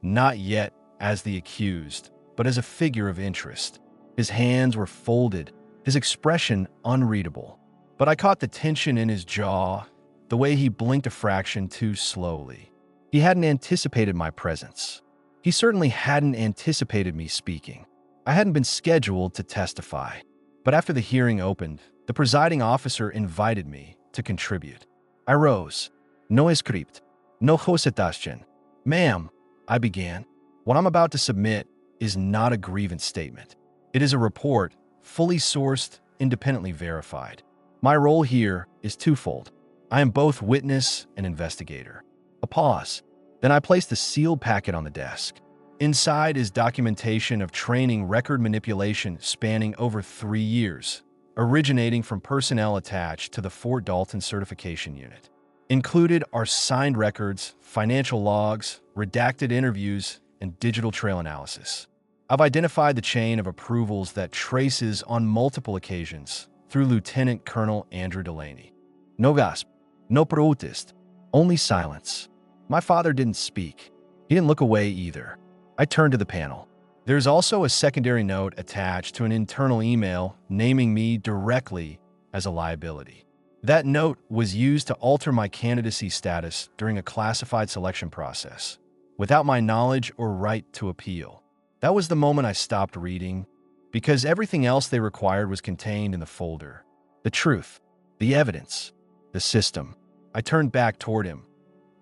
not yet as the accused, but as a figure of interest. His hands were folded, his expression unreadable. But I caught the tension in his jaw, the way he blinked a fraction too slowly. He hadn't anticipated my presence. He certainly hadn't anticipated me speaking. I hadn't been scheduled to testify. But after the hearing opened, the presiding officer invited me to contribute. I rose. No script. No hosetastion. Ma'am, I began. What I'm about to submit is not a grievance statement. It is a report, fully sourced, independently verified. My role here is twofold. I am both witness and investigator. A pause. Then I placed a sealed packet on the desk. Inside is documentation of training record manipulation spanning over 3 years, originating from personnel attached to the Fort Dalton Certification Unit. Included are signed records, financial logs, redacted interviews, and digital trail analysis. I've identified the chain of approvals that traces on multiple occasions through Lieutenant Colonel Andrew Delaney. No gasp, no protest, only silence. My father didn't speak. He didn't look away either. I turned to the panel. There's also a secondary note attached to an internal email naming me directly as a liability. That note was used to alter my candidacy status during a classified selection process, without my knowledge or right to appeal. That was the moment I stopped reading, because everything else they required was contained in the folder. The truth, the evidence, the system. I turned back toward him,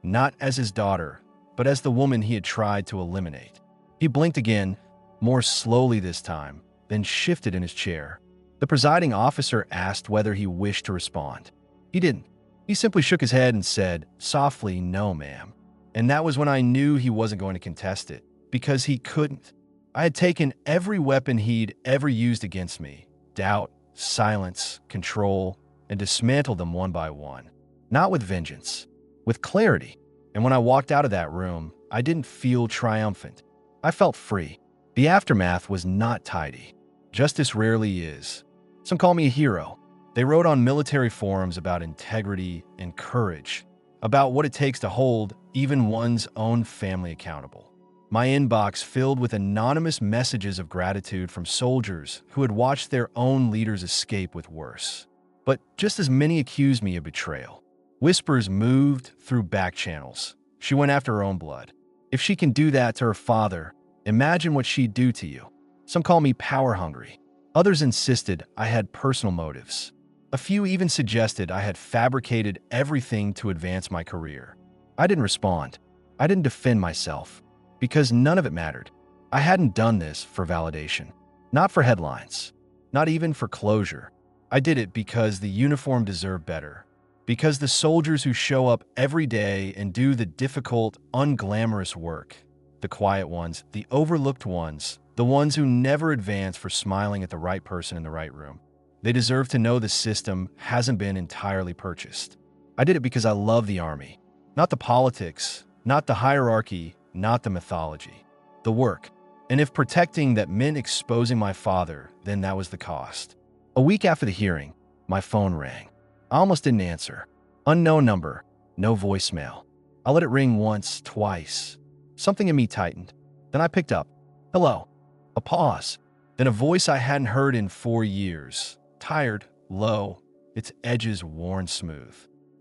not as his daughter, but as the woman he had tried to eliminate. He blinked again, more slowly this time, then shifted in his chair. The presiding officer asked whether he wished to respond. He didn't. He simply shook his head and said, softly, "No, ma'am." And that was when I knew he wasn't going to contest it, because he couldn't. I had taken every weapon he'd ever used against me: doubt, silence, control, and dismantled them one by one. Not with vengeance, with clarity. And when I walked out of that room, I didn't feel triumphant. I felt free. The aftermath was not tidy. Justice rarely is. Some call me a hero. They wrote on military forums about integrity and courage, about what it takes to hold even one's own family accountable. My inbox filled with anonymous messages of gratitude from soldiers who had watched their own leaders escape with worse. But just as many accused me of betrayal. Whispers moved through back channels. She went after her own blood. If she can do that to her father, imagine what she'd do to you. Some call me power-hungry. Others insisted I had personal motives. A few even suggested I had fabricated everything to advance my career. I didn't respond. I didn't defend myself, because none of it mattered. I hadn't done this for validation. Not for headlines. Not even for closure. I did it because the uniform deserved better. Because the soldiers who show up every day and do the difficult, unglamorous work, the quiet ones, the overlooked ones, the ones who never advance for smiling at the right person in the right room, they deserve to know the system hasn't been entirely purchased. I did it because I love the Army. Not the politics, not the hierarchy, not the mythology. The work. And if protecting that meant exposing my father, then that was the cost. A week after the hearing, my phone rang. I almost didn't answer. Unknown number, no voicemail. I let it ring once, twice. Something in me tightened. Then I picked up. Hello. A pause. Then a voice I hadn't heard in 4 years. Tired, low, its edges worn smooth.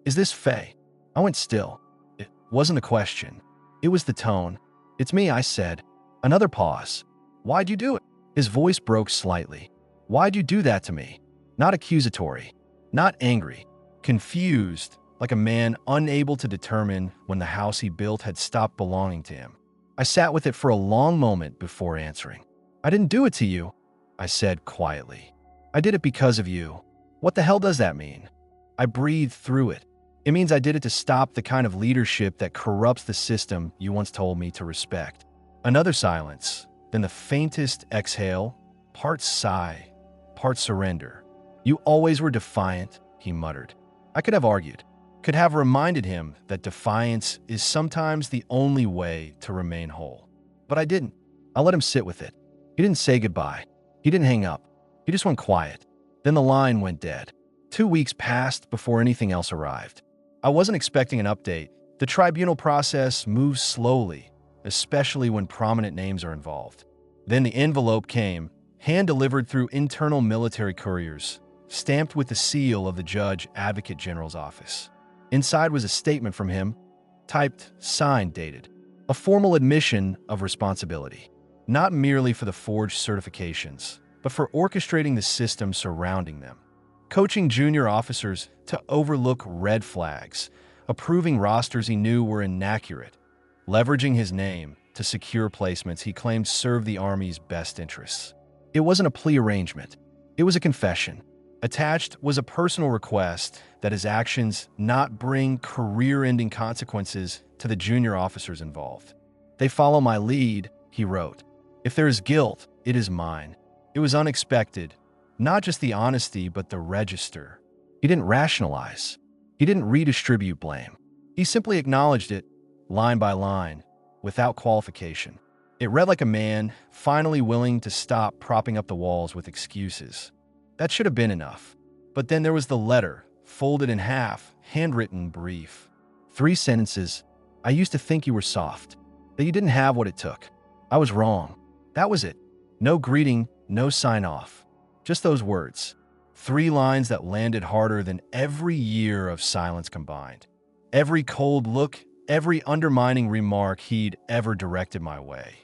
Is this Faye? I went still. It wasn't a question. It was the tone. It's me, I said. Another pause. Why'd you do it? His voice broke slightly. Why'd you do that to me? Not accusatory. Not angry, confused, like a man unable to determine when the house he built had stopped belonging to him. I sat with it for a long moment before answering. I didn't do it to you, I said quietly. I did it because of you. What the hell does that mean? I breathed through it. It means I did it to stop the kind of leadership that corrupts the system you once told me to respect. Another silence, then the faintest exhale, part sigh, part surrender. You always were defiant, he muttered. I could have argued, could have reminded him that defiance is sometimes the only way to remain whole. But I didn't. I let him sit with it. He didn't say goodbye. He didn't hang up. He just went quiet. Then the line went dead. 2 weeks passed before anything else arrived. I wasn't expecting an update. The tribunal process moves slowly, especially when prominent names are involved. Then the envelope came, hand-delivered through internal military couriers, stamped with the seal of the Judge Advocate General's office. Inside was a statement from him, typed, signed, dated. A formal admission of responsibility, not merely for the forged certifications, but for orchestrating the system surrounding them. Coaching junior officers to overlook red flags, approving rosters he knew were inaccurate, leveraging his name to secure placements he claimed served the Army's best interests. It wasn't a plea arrangement. It was a confession. Attached was a personal request that his actions not bring career-ending consequences to the junior officers involved. They follow my lead, he wrote. If there is guilt, it is mine. It was unexpected. Not just the honesty, but the register. He didn't rationalize. He didn't redistribute blame. He simply acknowledged it, line by line, without qualification. It read like a man finally willing to stop propping up the walls with excuses. That should have been enough. But then there was the letter, folded in half, handwritten, brief. 3 sentences. I used to think you were soft, that you didn't have what it took. I was wrong. That was it. No greeting, no sign-off. Just those words. 3 lines that landed harder than every year of silence combined. Every cold look, every undermining remark he'd ever directed my way.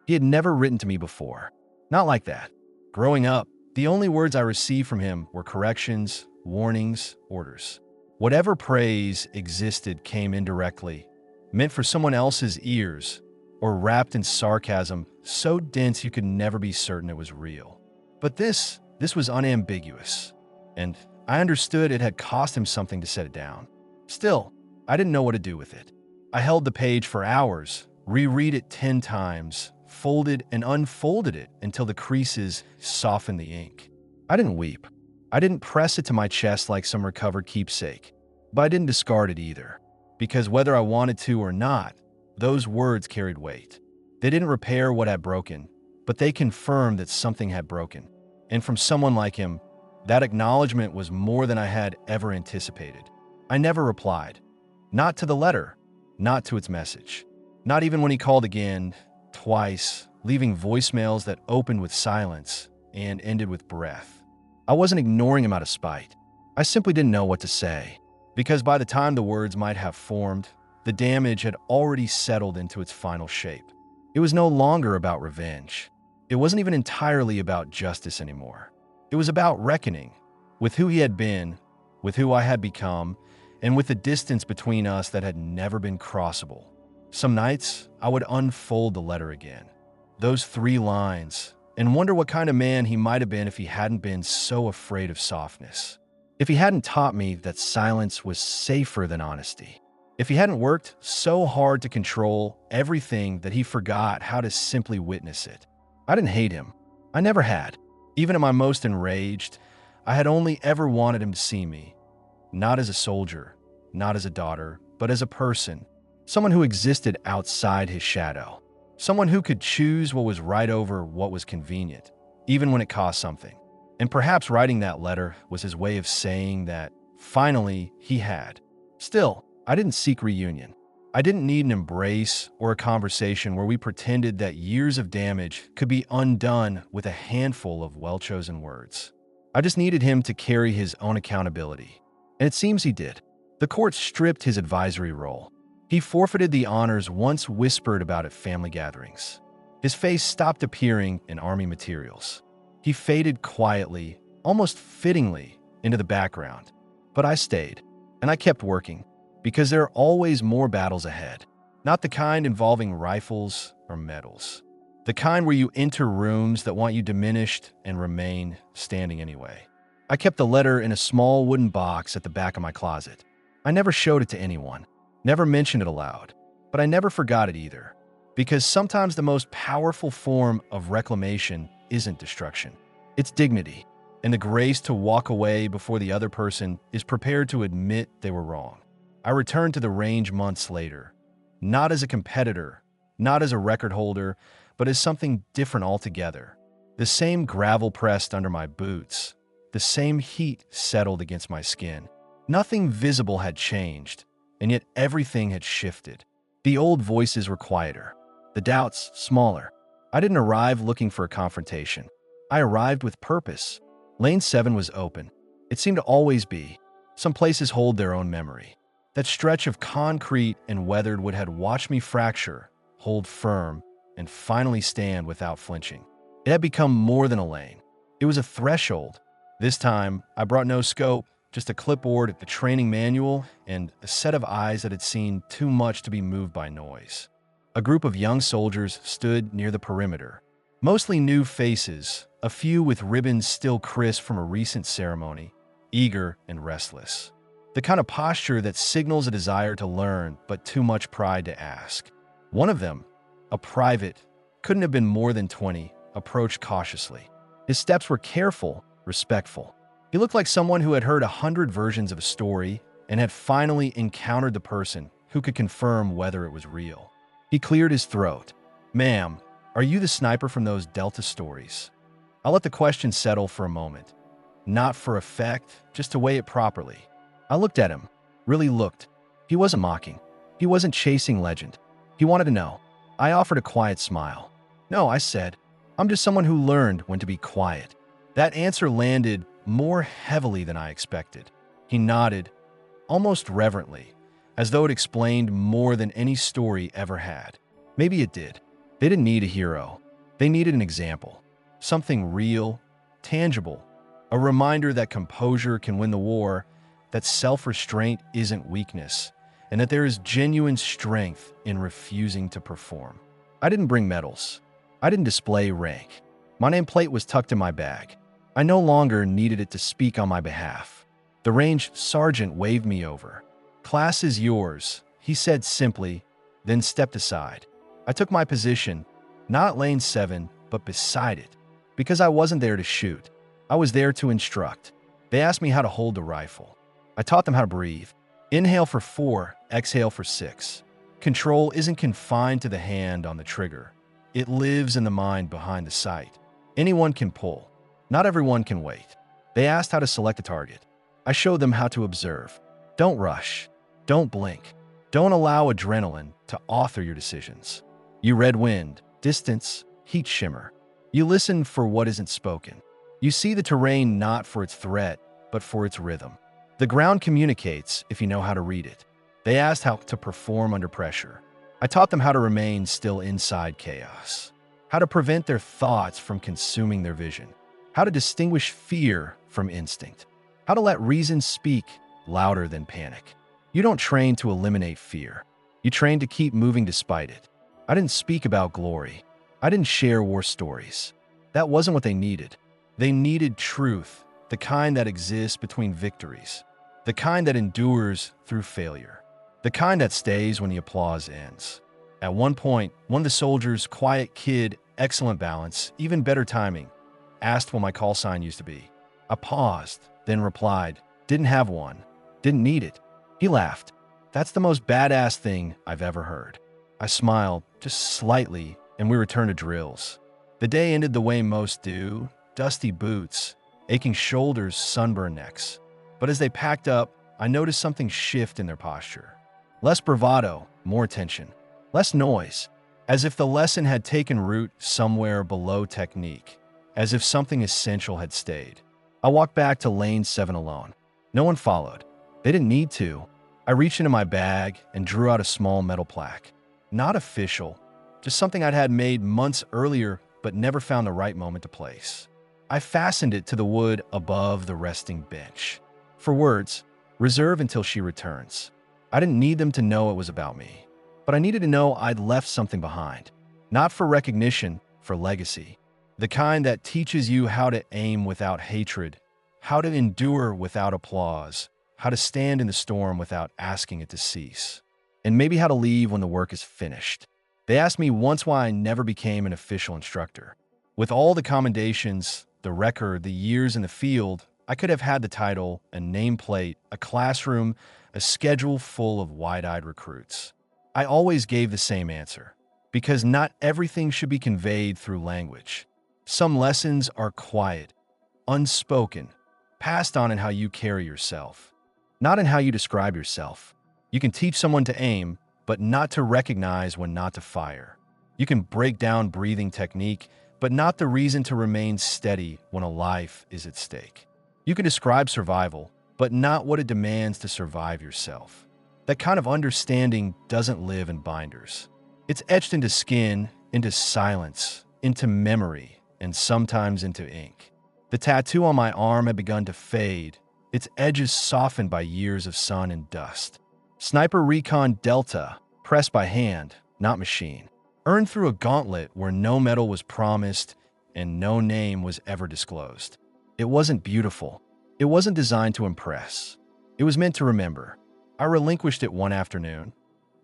He had never written to me before. Not like that. Growing up, the only words I received from him were corrections, warnings, orders. Whatever praise existed came indirectly, meant for someone else's ears, or wrapped in sarcasm so dense you could never be certain it was real. But this was unambiguous, and I understood it had cost him something to set it down. Still, I didn't know what to do with it. I held the page for hours, reread it 10 times, folded and unfolded it until the creases softened the ink. I didn't weep. I didn't press it to my chest like some recovered keepsake. But I didn't discard it either. Because whether I wanted to or not, those words carried weight. They didn't repair what had broken, but they confirmed that something had broken. And from someone like him, that acknowledgement was more than I had ever anticipated. I never replied. Not to the letter, not to its message. Not even when he called again, twice, leaving voicemails that opened with silence and ended with breath. I wasn't ignoring him out of spite. I simply didn't know what to say, because by the time the words might have formed, the damage had already settled into its final shape. It was no longer about revenge. It wasn't even entirely about justice anymore. It was about reckoning with who he had been, with who I had become, and with the distance between us that had never been crossable. Some nights, I would unfold the letter again, those 3 lines, and wonder what kind of man he might have been if he hadn't been so afraid of softness. If he hadn't taught me that silence was safer than honesty. If he hadn't worked so hard to control everything that he forgot how to simply witness it. I didn't hate him. I never had. Even at my most enraged, I had only ever wanted him to see me. Not as a soldier, not as a daughter, but as a person. Someone who existed outside his shadow. Someone who could choose what was right over what was convenient, even when it cost something. And perhaps writing that letter was his way of saying that, finally, he had. Still, I didn't seek reunion. I didn't need an embrace or a conversation where we pretended that years of damage could be undone with a handful of well-chosen words. I just needed him to carry his own accountability. And it seems he did. The court stripped his advisory role. He forfeited the honors once whispered about at family gatherings. His face stopped appearing in army materials. He faded quietly, almost fittingly, into the background. But I stayed, and I kept working, because there are always more battles ahead. Not the kind involving rifles or medals. The kind where you enter rooms that want you diminished and remain standing anyway. I kept the letter in a small wooden box at the back of my closet. I never showed it to anyone. Never mentioned it aloud, but I never forgot it either, because sometimes the most powerful form of reclamation isn't destruction. It's dignity, and the grace to walk away before the other person is prepared to admit they were wrong. I returned to the range months later, not as a competitor, not as a record holder, but as something different altogether. The same gravel pressed under my boots, the same heat settled against my skin. Nothing visible had changed, and yet everything had shifted. The old voices were quieter, the doubts smaller. I didn't arrive looking for a confrontation. I arrived with purpose. Lane 7 was open. It seemed to always be. Some places hold their own memory. That stretch of concrete and weathered wood had watched me fracture, hold firm, and finally stand without flinching. It had become more than a lane. It was a threshold. This time, I brought no scope, just a clipboard, a training manual, and a set of eyes that had seen too much to be moved by noise. A group of young soldiers stood near the perimeter. Mostly new faces, a few with ribbons still crisp from a recent ceremony, eager and restless. The kind of posture that signals a desire to learn, but too much pride to ask. One of them, a private, couldn't have been more than 20, approached cautiously. His steps were careful, respectful. He looked like someone who had heard 100 versions of a story and had finally encountered the person who could confirm whether it was real. He cleared his throat. "Ma'am, are you the sniper from those Delta stories?" I let the question settle for a moment. Not for effect, just to weigh it properly. I looked at him, really looked. He wasn't mocking. He wasn't chasing legend. He wanted to know. I offered a quiet smile. "No," I said. "I'm just someone who learned when to be quiet." That answer landed more heavily than I expected. He nodded, almost reverently, as though it explained more than any story ever had. Maybe it did. They didn't need a hero. They needed an example. Something real, tangible. A reminder that composure can win the war, that self-restraint isn't weakness, and that there is genuine strength in refusing to perform. I didn't bring medals. I didn't display rank. My nameplate was tucked in my bag. I no longer needed it to speak on my behalf. The range sergeant waved me over. "Class is yours," he said simply, then stepped aside. I took my position, Not lane 7, but beside it. Because I wasn't there to shoot. I was there to instruct. They asked me how to hold the rifle. I taught them how to breathe. Inhale for 4, exhale for 6. Control isn't confined to the hand on the trigger. It lives in the mind behind the sight. Anyone can pull. Not everyone can wait. They asked how to select a target. I showed them how to observe. Don't rush. Don't blink. Don't allow adrenaline to author your decisions. You read wind, distance, heat shimmer. You listen for what isn't spoken. You see the terrain not for its threat, but for its rhythm. The ground communicates if you know how to read it. They asked how to perform under pressure. I taught them how to remain still inside chaos, how to prevent their thoughts from consuming their vision, how to distinguish fear from instinct, how to let reason speak louder than panic. You don't train to eliminate fear. You train to keep moving despite it. I didn't speak about glory. I didn't share war stories. That wasn't what they needed. They needed truth, the kind that exists between victories, the kind that endures through failure, the kind that stays when the applause ends. At one point, one of the soldiers, quiet kid, excellent balance, even better timing, asked what my call sign used to be. I paused, then replied, didn't have one, didn't need it. He laughed. That's the most badass thing I've ever heard. I smiled, just slightly, and we returned to drills. The day ended the way most do, dusty boots, aching shoulders, sunburned necks. But as they packed up, I noticed something shift in their posture. Less bravado, more tension. Less noise, as if the lesson had taken root somewhere below technique, as if something essential had stayed. I walked back to lane 7 alone. No one followed. They didn't need to. I reached into my bag and drew out a small metal plaque. Not official, just something I'd had made months earlier but never found the right moment to place. I fastened it to the wood above the resting bench. For words, reserve until she returns. I didn't need them to know it was about me, but I needed to know I'd left something behind. Not for recognition, for legacy. The kind that teaches you how to aim without hatred, how to endure without applause, how to stand in the storm without asking it to cease, and maybe how to leave when the work is finished. They asked me once why I never became an official instructor. With all the commendations, the record, the years in the field, I could have had the title, a nameplate, a classroom, a schedule full of wide-eyed recruits. I always gave the same answer, because not everything should be conveyed through language. Some lessons are quiet, unspoken, passed on in how you carry yourself, not in how you describe yourself. You can teach someone to aim, but not to recognize when not to fire. You can break down breathing technique, but not the reason to remain steady when a life is at stake. You can describe survival, but not what it demands to survive yourself. That kind of understanding doesn't live in binders. It's etched into skin, into silence, into memory, and sometimes into ink. The tattoo on my arm had begun to fade, its edges softened by years of sun and dust. Sniper Recon Delta, pressed by hand, not machine. Earned through a gauntlet where no medal was promised and no name was ever disclosed. It wasn't beautiful. It wasn't designed to impress. It was meant to remember. I relinquished it one afternoon,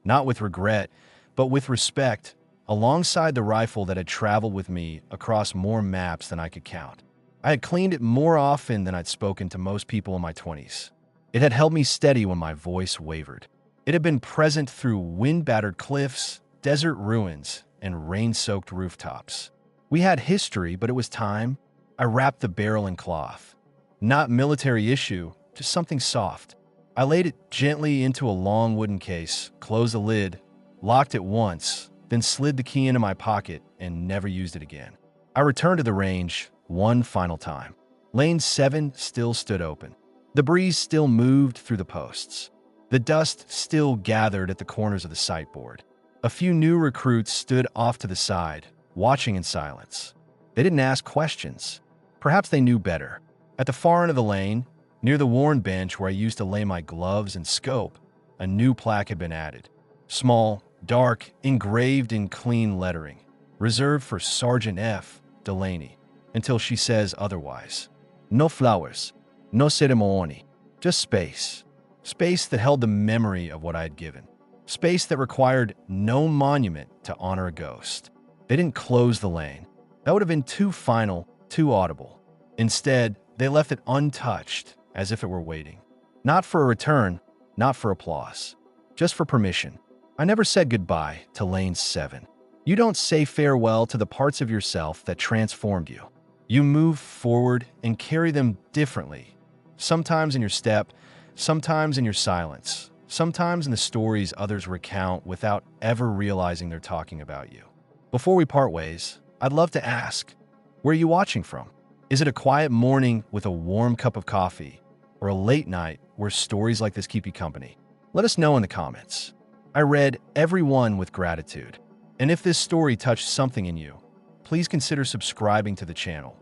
not with regret, but with respect, alongside the rifle that had traveled with me across more maps than I could count. I had cleaned it more often than I'd spoken to most people in my 20s. It had held me steady when my voice wavered. It had been present through wind-battered cliffs, desert ruins, and rain-soaked rooftops. We had history, but it was time. I wrapped the barrel in cloth. Not military issue, just something soft. I laid it gently into a long wooden case, closed the lid, locked it once, then slid the key into my pocket and never used it again. I returned to the range one final time. Lane 7 still stood open. The breeze still moved through the posts. The dust still gathered at the corners of the sight board. A few new recruits stood off to the side, watching in silence. They didn't ask questions. Perhaps they knew better. At the far end of the lane, near the worn bench where I used to lay my gloves and scope, a new plaque had been added. Small, dark, engraved in clean lettering, reserved for Sergeant F. Delaney, until she says otherwise. No flowers, no ceremony, just space. Space that held the memory of what I had given. Space that required no monument to honor a ghost. They didn't close the lane. That would have been too final, too audible. Instead, they left it untouched, as if it were waiting. Not for a return, not for applause, just for permission. I never said goodbye to Lane 7. You don't say farewell to the parts of yourself that transformed you. You move forward and carry them differently. Sometimes in your step, sometimes in your silence, sometimes in the stories others recount without ever realizing they're talking about you. Before we part ways, I'd love to ask, where are you watching from? Is it a quiet morning with a warm cup of coffee, or a late night where stories like this keep you company? Let us know in the comments. I read every one with gratitude. And if this story touched something in you, please consider subscribing to the channel.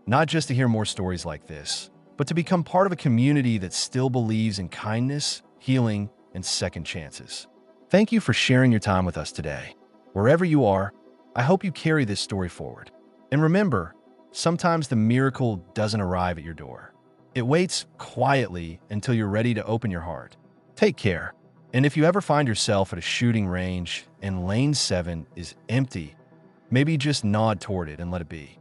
Not just to hear more stories like this, but to become part of a community that still believes in kindness, healing, and second chances. Thank you for sharing your time with us today. Wherever you are, I hope you carry this story forward. And remember, sometimes the miracle doesn't arrive at your door. It waits quietly until you're ready to open your heart. Take care. And if you ever find yourself at a shooting range and Lane 7 is empty, maybe just nod toward it and let it be.